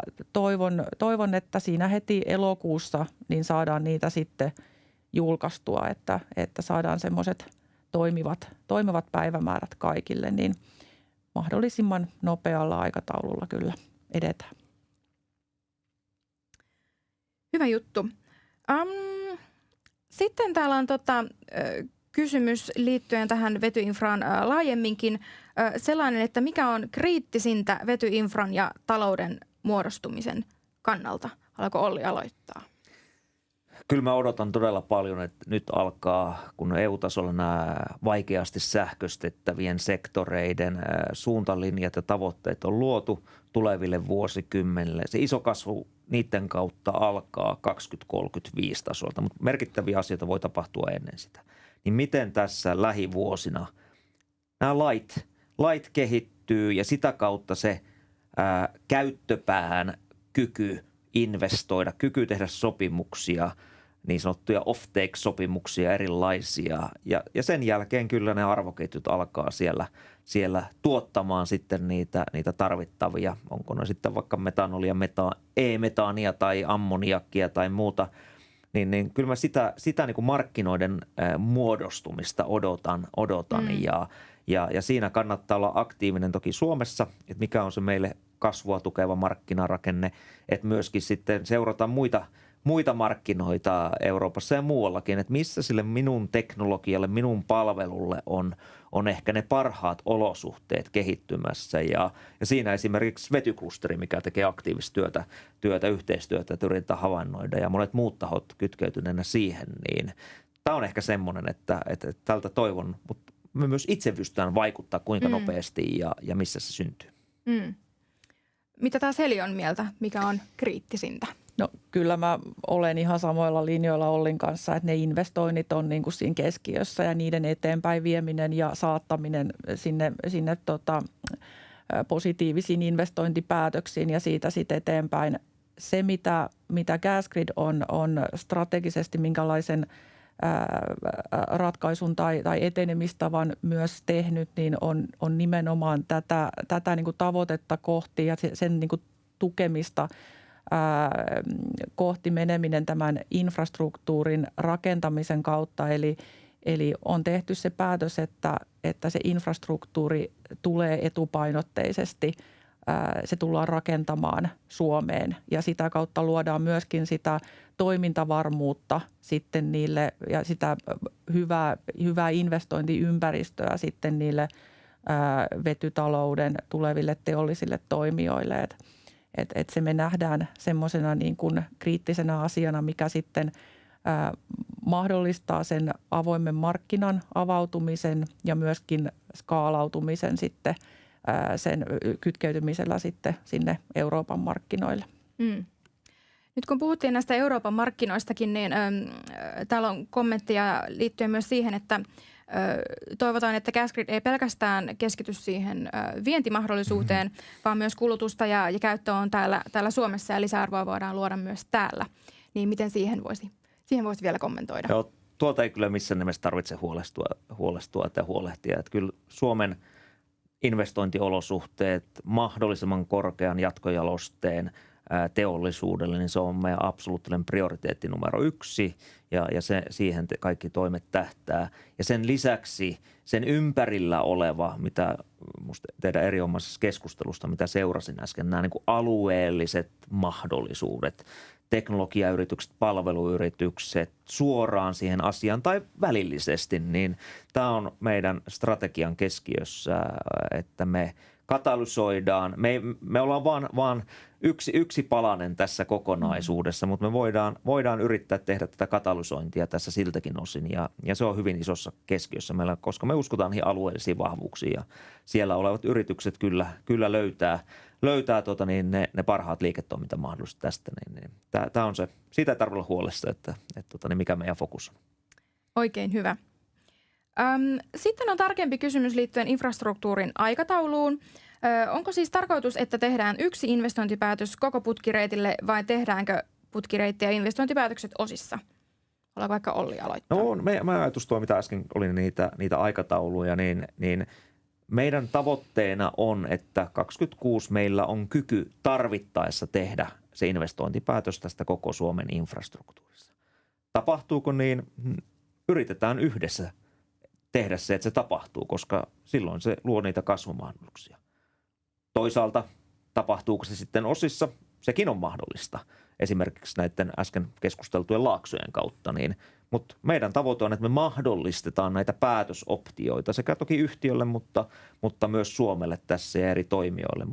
toivon, että siinä heti elokuussa niin saadaan niitä sitten julkaistua, että saadaan semmoiset toimivat päivämäärät kaikille, niin mahdollisimman nopealla aikataululla kyllä edetään. Hyvä juttu. Sitten täällä on kysymys liittyen tähän vetyinfraan laajemminkin sellainen, että mikä on kriittisintä vetyinfran ja talouden muodostumisen kannalta? Haluaako Olli aloittaa? Kyllä mä odotan todella paljon, että nyt alkaa, kun EU-tasolla nämä vaikeasti sähköstettävien sektoreiden suuntalinjat ja tavoitteet on luotu tuleville vuosikymmenille. Se iso kasvu niiden kautta alkaa 2035 tasolta, mutta merkittäviä asioita voi tapahtua ennen sitä. Niin miten tässä lähivuosina nämä lait kehittyy ja sitä kautta se käyttöpään kyky investoida, kyky tehdä sopimuksia niin sanottuja off-take-sopimuksia erilaisia. Ja sen jälkeen kyllä ne arvoketjut alkaa siellä tuottamaan sitten niitä tarvittavia, onko ne sitten vaikka metanolia, e-metaania tai ammoniakkia tai muuta, niin kyllä mä sitä niin kuin markkinoiden muodostumista odotan ja siinä kannattaa olla aktiivinen toki Suomessa, että mikä on se meille kasvua tukeva markkinarakenne, että myöskin sitten seurata muita markkinoita Euroopassa ja muuallakin, että missä sille minun teknologialle, minun palvelulle on ehkä ne parhaat olosuhteet kehittymässä. Ja siinä esimerkiksi vetyklusteri, mikä tekee aktiivista yhteistyötä, että yritetään havainnoida ja monet muut tahot kytkeytyneenä siihen, niin tämä on ehkä semmoinen, että tältä toivon, mutta me myös itse pystytään vaikuttaa kuinka nopeasti ja missä se syntyy. Mitä taas Heli on mieltä, mikä on kriittisintä? No kyllä mä olen ihan samoilla linjoilla Ollin kanssa, että ne investoinnit on niin kuin siinä keskiössä ja niiden eteenpäin vieminen ja saattaminen sinne positiivisiin investointipäätöksiin ja siitä sitten eteenpäin. Se, mitä Gasgrid on strategisesti, minkälaisen ratkaisun tai etenemistavan myös tehnyt, niin on nimenomaan tätä niin kuin tavoitetta kohti ja sen niin kuin tukemista kohti meneminen tämän infrastruktuurin rakentamisen kautta. Eli on tehty se päätös, että se infrastruktuuri tulee etupainotteisesti. Se tullaan rakentamaan Suomeen ja sitä kautta luodaan myöskin sitä toimintavarmuutta sitten niille ja sitä hyvää investointiympäristöä sitten niille vetytalouden tuleville teollisille toimijoille. Et se me nähdään semmoisena niin kuin kriittisenä asiana, mikä sitten mahdollistaa sen avoimen markkinan avautumisen ja myöskin skaalautumisen sitten sen kytkeytymisellä sitten sinne Euroopan markkinoille. Nyt kun puhuttiin näistä Euroopan markkinoistakin, niin täällä on kommentteja liittyen myös siihen, että toivotaan, että Gasgrid ei pelkästään keskity siihen vientimahdollisuuteen, vaan myös kulutusta ja käyttö on täällä Suomessa ja lisäarvoa voidaan luoda myös täällä. Niin miten siihen voisi vielä kommentoida? Joo, tuolta ei kyllä missään nimessä tarvitse huolestua tai huolehtia. Että kyllä Suomen investointiolosuhteet, mahdollisimman korkean jatkojalosteen teollisuudelle, niin se on meidän absoluuttinen prioriteetti numero 1 ja siihen kaikki toimet tähtää. Ja sen lisäksi sen ympärillä oleva, mitä musta teidän erinomaisessa keskustelusta, mitä seurasin äsken, nämä niin kuin alueelliset mahdollisuudet, teknologiayritykset, palveluyritykset suoraan siihen asiaan tai välillisesti, niin tämä on meidän strategian keskiössä, että me katalysoidaan. Me ollaan vaan yksi palanen tässä kokonaisuudessa, mutta me voidaan yrittää tehdä tätä katalysointia tässä siltäkin osin ja se on hyvin isossa keskiössä meillä, koska me uskotaan niihin alueellisiin vahvuuksiin ja siellä olevat yritykset kyllä löytää ne parhaat liiketoimintamahdollisuudet tästä. Niin tämä on se, siitä ei tarvitse olla huolessa, että mikä meidän fokus on. Oikein hyvä. Sitten on tarkempi kysymys liittyen infrastruktuurin aikatauluun. Onko siis tarkoitus, että tehdään yksi investointipäätös koko putkireitille vai tehdäänkö putkireitti ja investointipäätökset osissa? Ollaanko vaikka Olli aloittaa? No meidän ajatus tuo, mitä äsken oli niitä aikatauluja, niin meidän tavoitteena on, että 2026 meillä on kyky tarvittaessa tehdä se investointipäätös tästä koko Suomen infrastruktuurissa. Tapahtuuko niin? Yritetään yhdessä tehdä se, että se tapahtuu, koska silloin se luo niitä kasvumahdollisuuksia. Toisaalta tapahtuuko se sitten osissa, sekin on mahdollista. Esimerkiksi näiden äsken keskusteltujen laaksojen kautta. Mutta meidän tavoite on, että me mahdollistetaan näitä päätösoptioita sekä toki yhtiölle, mutta myös Suomelle tässä ja eri toimijoille.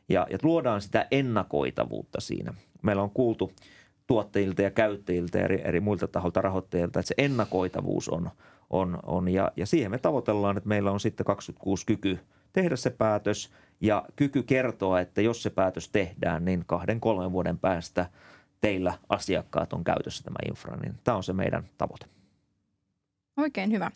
Ja luodaan sitä ennakoitavuutta siinä. Meillä on kuultu tuottajilta ja käyttäjiltä ja eri muilta taholta rahoittajilta, että se ennakoitavuus on ja siihen me tavoitellaan, että meillä on sitten 2026 kyky tehdä se päätös ja kyky kertoa, että jos se päätös tehdään, niin 2-3 vuoden päästä teillä asiakkaat on käytössä tämä infra, niin tämä on se meidän tavoite. Oikein hyvä.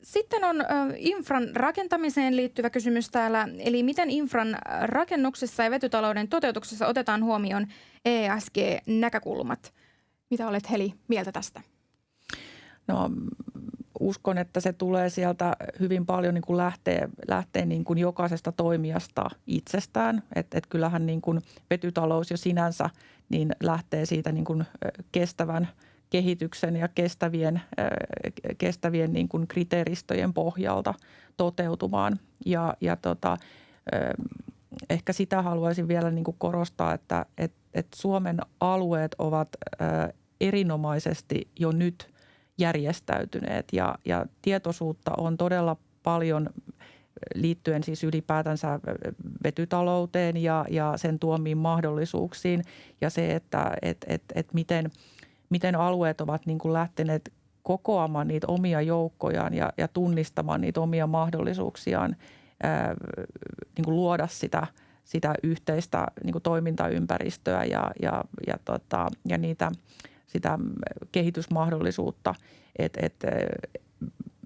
Sitten on infran rakentamiseen liittyvä kysymys täällä, eli miten infran rakennuksessa ja vetytalouden toteutuksessa otetaan huomioon ESG-näkökulmat? Mitä olet, Heli, mieltä tästä? No, uskon, että se tulee sieltä hyvin paljon niin kuin lähtee niin kuin jokaisesta toimijasta itsestään. Et kyllähän niin kuin vetytalous jo sinänsä niin lähtee siitä niin kuin kestävän kehityksen ja kestävien niin kuin kriteeristöjen pohjalta toteutumaan. Ehkä sitä haluaisin vielä niin kuin korostaa, että Suomen alueet ovat erinomaisesti jo nyt järjestäytyneet ja tietoisuutta on todella paljon liittyen siis ylipäätänsä vetytalouteen ja sen tuomiin mahdollisuuksiin ja se, että miten alueet ovat niin kuin lähteneet kokoamaan niitä omia joukkojaan ja tunnistamaan niitä omia mahdollisuuksiaan niin kuin luoda sitä yhteistä niin kuin toimintaympäristöä ja sitä kehitysmahdollisuutta.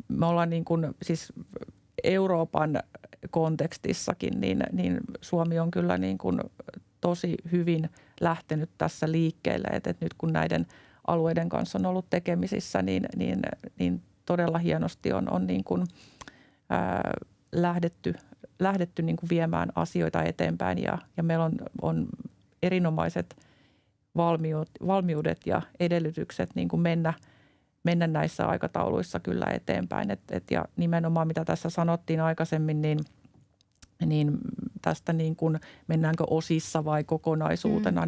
Me ollaan niin kuin, siis Euroopan kontekstissakin, niin Suomi on kyllä niin kuin tosi hyvin lähtenyt tässä liikkeelle. Että nyt kun näiden alueiden kanssa on ollut tekemisissä, niin todella hienosti on niin kuin, lähdetty niin kuin viemään asioita eteenpäin ja meillä on erinomaiset valmiudet ja edellytykset niin kuin mennä näissä aikatauluissa kyllä eteenpäin. Ja nimenomaan mitä tässä sanottiin aikaisemmin, niin tästä niin kuin mennäänkö osissa vai kokonaisuutena,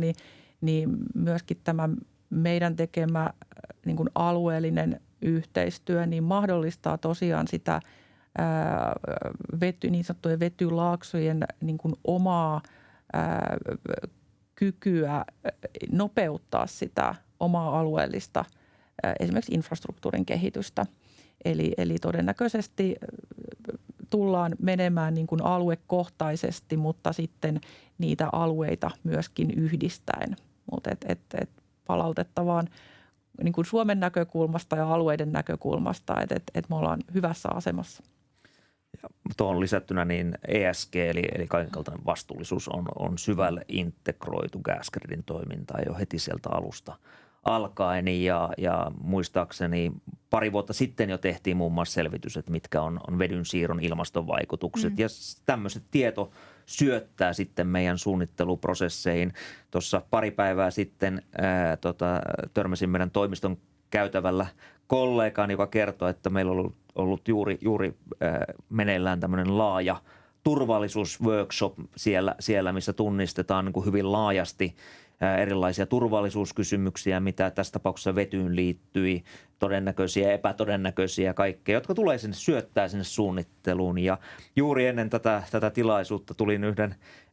niin myöskin tämä meidän tekemä niin kuin alueellinen yhteistyö niin mahdollistaa tosiaan sitä niin sanottujen vetylaaksojen niin kuin omaa kykyä nopeuttaa sitä omaa alueellista esimerkiksi infrastruktuurin kehitystä. Eli todennäköisesti tullaan menemään niin kuin aluekohtaisesti, mutta sitten niitä alueita myöskin yhdistäen. Mutta palautetta vaan niin kuin Suomen näkökulmasta ja alueiden näkökulmasta, että me ollaan hyvässä asemassa. Tuohon lisättynä niin ESG eli kaikenkaltainen vastuullisuus on syvälle integroitu Gasgridin toimintaan jo heti sieltä alusta alkaen ja muistaakseni pari vuotta sitten jo tehtiin muun muassa selvitys, että mitkä on vedyn siirron ilmastovaikutukset ja tämmöiset tieto syöttää sitten meidän suunnitteluprosesseihin. Tuossa pari päivää sitten törmäsin meidän toimiston käytävällä kollegaan, joka kertoi, että meillä on ollut juuri meneillään tämmöinen laaja turvallisuusworkshop siellä missä tunnistetaan niin kuin hyvin laajasti erilaisia turvallisuuskysymyksiä, mitä tässä tapauksessa vetyyn liittyi, todennäköisiä ja epätodennäköisiä kaikkea, jotka tulee syöttää sinne suunnitteluun. Ja juuri ennen tätä tilaisuutta tulin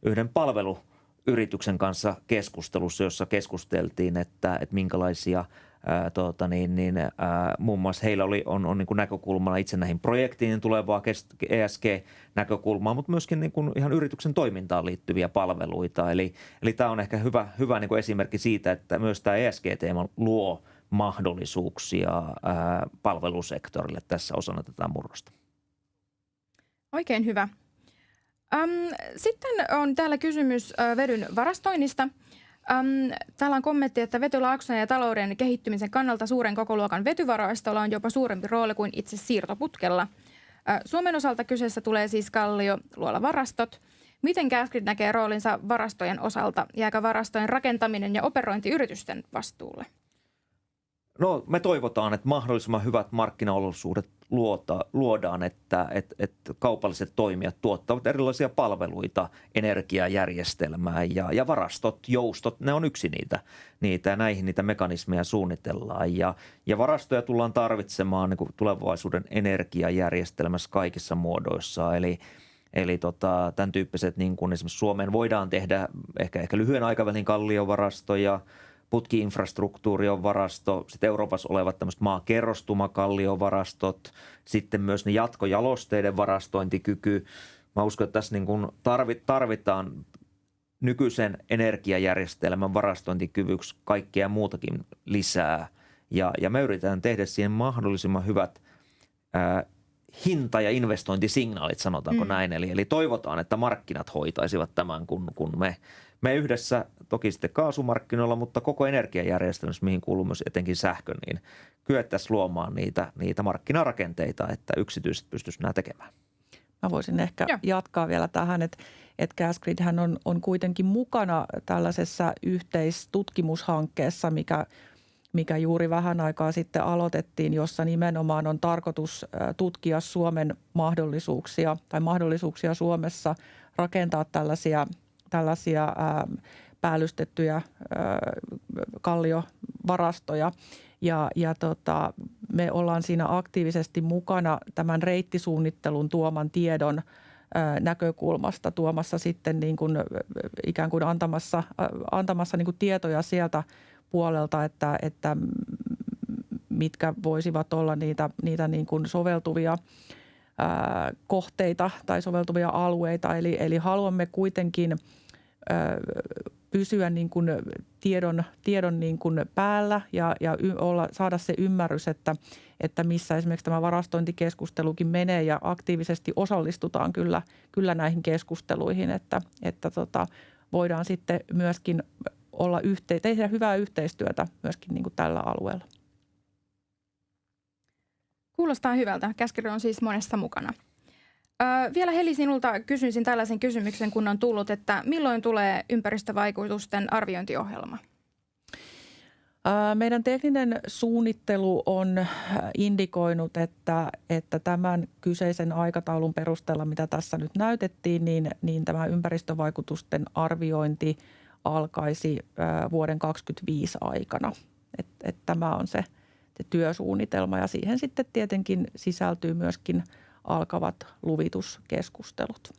yhden palveluyrityksen kanssa keskustelussa, jossa keskusteltiin, että minkälaisia muun muassa heillä on niin kuin näkökulmana itse näihin projektiin tulevaa ESG-näkökulmaa, mutta myöskin niin kuin ihan yrityksen toimintaan liittyviä palveluita. Eli tämä on ehkä hyvä niin kuin esimerkki siitä, että myös tämä ESG-teema luo mahdollisuuksia palvelusektorille tässä osana tätä murrosta. Oikein hyvä. Sitten on täällä kysymys vedyn varastoinnista. Täällä on kommentti, että vetylaakson ja talouden kehittymisen kannalta suuren kokoluokan vetyvarastolla on jopa suurempi rooli kuin itse siirtoputkella. Suomen osalta kyseessä tulee siis kallioluolavarastot. Miten Gasgrid näkee roolinsa varastojen osalta? Jääkö varastojen rakentaminen ja operointi yritysten vastuulle? No me toivotaan, että mahdollisimman hyvät markkinaolosuudet luodaan, että kaupalliset toimijat tuottavat erilaisia palveluita energiajärjestelmään ja varastot, joustot, ne on yksi niitä näihin niitä mekanismeja suunnitellaan ja varastoja tullaan tarvitsemaan niin kuin tulevaisuuden energiajärjestelmässä kaikissa muodoissa, eli tämän tyyppiset niin kuin esimerkiksi Suomeen voidaan tehdä ehkä lyhyen aikavälin kalliovarastoja, putki-infrastruktuuri on varasto, sitten Euroopassa olevat tämmöiset maakerrostumakallivarastot, sitten myös ne jatkojalosteiden varastointikyky. Mä uskon, että tässä niin kuin tarvitaan nykyisen energiajärjestelmän varastointikyvyksi kaikkea muutakin lisää. Ja me yritetään tehdä siihen mahdollisimman hyvät hinta- ja investointisignaalit, sanotaanko näin. Eli toivotaan, että markkinat hoitaisivat tämän, kun me yhdessä toki sitten kaasumarkkinoilla, mutta koko energiajärjestelmässä, mihin kuuluu myös etenkin sähkö, niin kyettäisiin luomaan niitä markkinarakenteita, että yksityiset pystyisivät nämä tekemään. Mä voisin ehkä jatkaa vielä tähän, että Gasgridhän on kuitenkin mukana tällaisessa yhteistutkimushankkeessa, mikä juuri vähän aikaa sitten aloitettiin, jossa nimenomaan on tarkoitus tutkia Suomen mahdollisuuksia Suomessa rakentaa tällaisia päällystettyjä kalliovarastoja. Me ollaan siinä aktiivisesti mukana tämän reittisuunnittelun tuoman tiedon näkökulmasta, tuomassa sitten niin kuin ikään kuin antamassa niin kuin tietoja sieltä puolelta, että mitkä voisivat olla niitä niin kuin soveltuvia kohteita tai soveltuvia alueita. Eli haluamme kuitenkin pysyä niin kuin tiedon niin kuin päällä ja saada se ymmärrys, että missä esimerkiksi tämä varastointikeskustelukin menee ja aktiivisesti osallistutaan kyllä näihin keskusteluihin, että voidaan sitten myöskin tehdä hyvää yhteistyötä myöskin niin kuin tällä alueella. Kuulostaa hyvältä. Gasgrid on siis monessa mukana. Vielä Heli, sinulta kysyisin tällaisen kysymyksen, kun on tullut, että milloin tulee ympäristövaikutusten arviointiohjelma? Meidän tekninen suunnittelu on indikoinut, että tämän kyseisen aikataulun perusteella, mitä tässä nyt näytettiin, niin tämä ympäristövaikutusten arviointi alkaisi vuoden 2025 aikana. Tämä on se työsuunnitelma ja siihen sitten tietenkin sisältyy myöskin alkavat luvituskeskustelut.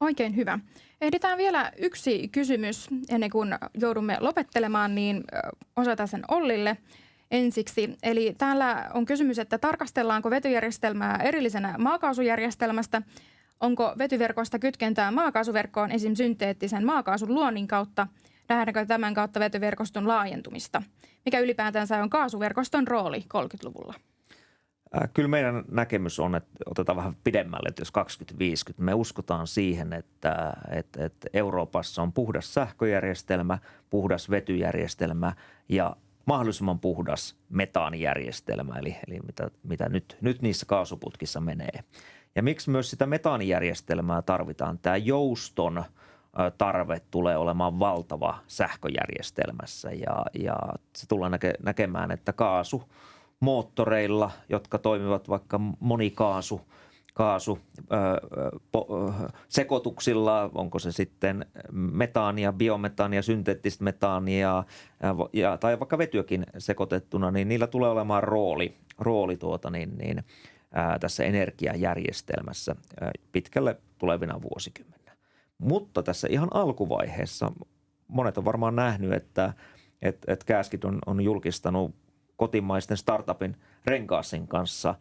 Oikein hyvä. Ehditään vielä yksi kysymys ennen kuin joudumme lopettelemaan, niin osoitan sen Ollille ensiksi. Eli täällä on kysymys, että tarkastellaanko vetyjärjestelmää erillisenä maakaasujärjestelmästä? Onko vetyverkosta kytkentää maakaasuverkkoon esim. Synteettisen maakaasun luonnin kautta? Nähdäänkö tämän kautta vetyverkoston laajentumista? Mikä ylipäätänsä on kaasuverkoston rooli 30-luvulla? Kyllä meidän näkemys on, että otetaan vähän pidemmälle, että jos 2050, me uskotaan siihen, että Euroopassa on puhdas sähköjärjestelmä, puhdas vetyjärjestelmä ja mahdollisimman puhdas metaanijärjestelmä, eli mitä nyt niissä kaasuputkissa menee. Ja miksi myös sitä metaanijärjestelmää tarvitaan? Tämä jouston tarve tulee olemaan valtava sähköjärjestelmässä ja se tullaan näkemään, että kaasumoottoreilla, jotka toimivat vaikka sekoituksilla, onko se sitten metaania, biometaania, synteettistä metaania tai vaikka vetyäkin sekoitettuna, niin niillä tulee olemaan rooli tässä energiajärjestelmässä pitkälle tulevina vuosikymmeninä. Mutta tässä ihan alkuvaiheessa monet on varmaan nähnyt, että Gasgrid on julkistanut kotimaisten startupin Rengasin kanssa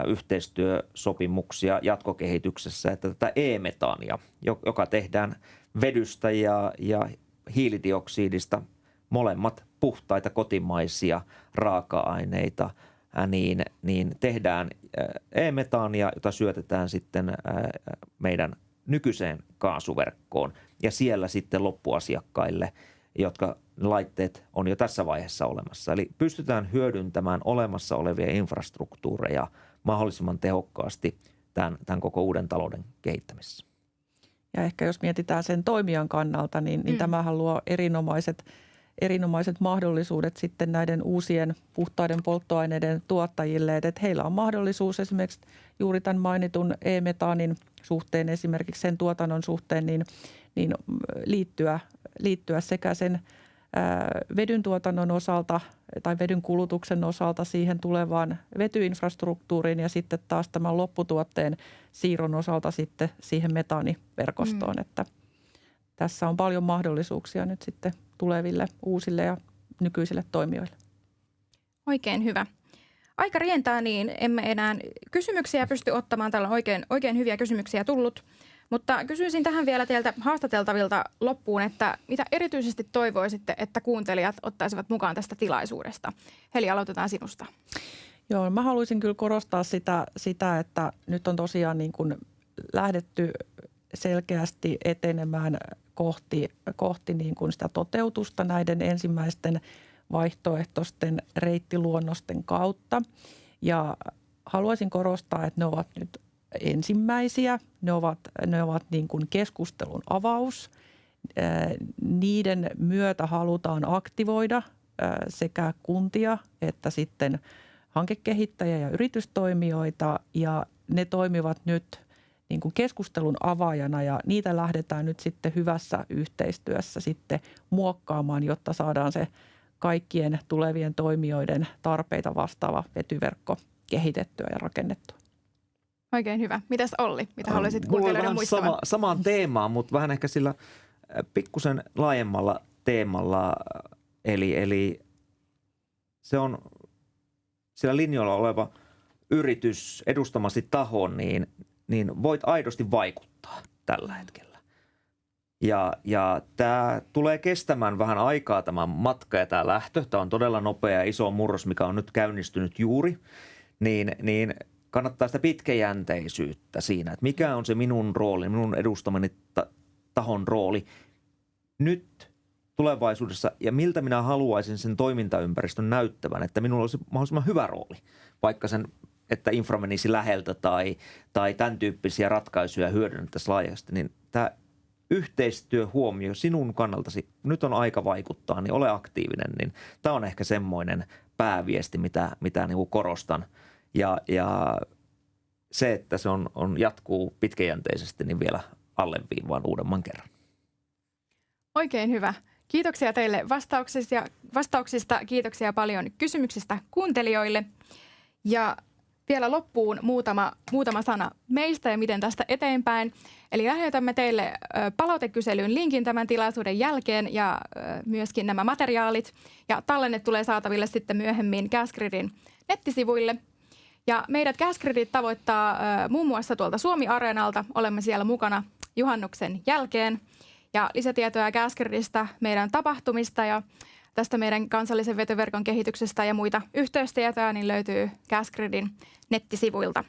yhteistyösopimuksia jatkokehityksessä, että tätä e-metaania, joka tehdään vedystä ja hiilidioksidista, molemmat puhtaita kotimaisia raaka-aineita, niin tehdään e-metaania, jota syötetään sitten meidän nykyiseen kaasuverkkoon ja siellä sitten loppuasiakkaille, jotka laitteet on jo tässä vaiheessa olemassa. Eli pystytään hyödyntämään olemassa olevia infrastruktuureja mahdollisimman tehokkaasti tämän koko uuden talouden kehittämisessä. Ja ehkä jos mietitään sen toimijan kannalta, niin tämähän luo erinomaiset mahdollisuudet sitten näiden uusien puhtaiden polttoaineiden tuottajille, että heillä on mahdollisuus esimerkiksi juuri tämän mainitun e-metaanin suhteen, esimerkiksi sen tuotannon suhteen, niin liittyä sekä sen vedyn tuotannon osalta tai vedyn kulutuksen osalta siihen tulevaan vetyinfrastruktuuriin ja sitten taas tämän lopputuotteen siirron osalta sitten siihen metaaniverkostoon, että tässä on paljon mahdollisuuksia nyt sitten tuleville uusille ja nykyisille toimijoille. Oikein hyvä. Aika rientää, niin emme enää kysymyksiä pysty ottamaan. Täällä on oikein hyviä kysymyksiä tullut. Mutta kysyisin tähän vielä teiltä haastateltavilta loppuun, että mitä erityisesti toivoisitte, että kuuntelijat ottaisivat mukaan tästä tilaisuudesta? Heli, aloitetaan sinusta. Joo, mä haluaisin kyllä korostaa sitä että nyt on tosiaan niin kuin lähdetty selkeästi etenemään kohti niin kuin sitä toteutusta näiden ensimmäisten vaihtoehtoisten reittiluonnosten kautta. Ja haluaisin korostaa, että ne ovat nyt ensimmäisiä. Ne ovat niin kuin keskustelun avaus. Niiden myötä halutaan aktivoida sekä kuntia että sitten hankekehittäjiä ja yritystoimijoita, ja ne toimivat nyt niin kuin keskustelun avaajana, ja niitä lähdetään nyt sitten hyvässä yhteistyössä sitten muokkaamaan, jotta saadaan se kaikkien tulevien toimijoiden tarpeita vastaava vetyverkko kehitettyä ja rakennettua. Oikein hyvä. Mitäs Olli? Mitä haluaisit kuuntelijoiden muistavan? Samaan teemaan, mutta vähän ehkä sillä pikkusen laajemmalla teemalla. Eli se on sillä linjoilla oleva yritys, edustamasi taho, niin voit aidosti vaikuttaa tällä hetkellä. Ja tämä tulee kestämään vähän aikaa tämä matka ja tämä lähtö. Tämä on todella nopea ja iso murros, mikä on nyt käynnistynyt juuri. Niin kannattaa sitä pitkäjänteisyyttä siinä, että mikä on se minun rooli, minun edustamani tahon rooli nyt tulevaisuudessa ja miltä minä haluaisin sen toimintaympäristön näyttävän, että minulla olisi mahdollisimman hyvä rooli, vaikka sen, että infra menisi läheltä tai tämän tyyppisiä ratkaisuja hyödynnettäisiin laajasti, niin tämä yhteistyöhuomio sinun kannaltasi, nyt on aika vaikuttaa, niin ole aktiivinen, niin tämä on ehkä semmoinen pääviesti, mitä niin kuin korostan. Ja se, että se jatkuu pitkäjänteisesti, niin vielä alleviivaan uudemman kerran. Oikein hyvä. Kiitoksia teille vastauksista. Kiitoksia paljon kysymyksistä kuuntelijoille. Ja vielä loppuun muutama sana meistä ja miten tästä eteenpäin. Eli lähetämme teille palautekyselyyn linkin tämän tilaisuuden jälkeen ja myöskin nämä materiaalit. Ja tallenne tulee saataville sitten myöhemmin Gasgridin nettisivuille. Ja meidät Gasgridit tavoittaa muun muassa tuolta Suomi-areenalta. Olemme siellä mukana juhannuksen jälkeen. Ja lisätietoja Gasgridistä, meidän tapahtumista ja tästä meidän kansallisen vetyverkon kehityksestä ja muita yhteystietoja niin löytyy Gasgridin nettisivuilta.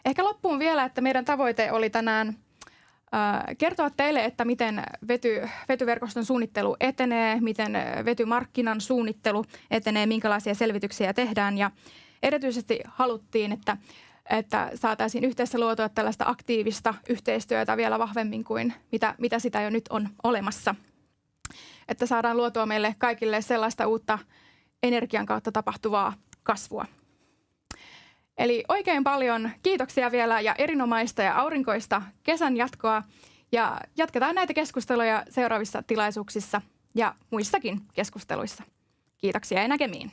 Ehkä loppuun vielä, että meidän tavoite oli tänään kertoa teille, että miten vetyverkoston suunnittelu etenee, miten vetymarkkinan suunnittelu etenee, minkälaisia selvityksiä tehdään. Ja erityisesti haluttiin, että saataisiin yhdessä luotua tällaista aktiivista yhteistyötä vielä vahvemmin kuin mitä sitä jo nyt on olemassa. Että saadaan luotua meille kaikille sellaista uutta energian kautta tapahtuvaa kasvua. Eli oikein paljon kiitoksia vielä ja erinomaista ja aurinkoista kesän jatkoa. Ja jatketaan näitä keskusteluja seuraavissa tilaisuuksissa ja muissakin keskusteluissa. Kiitoksia ja näkemiin.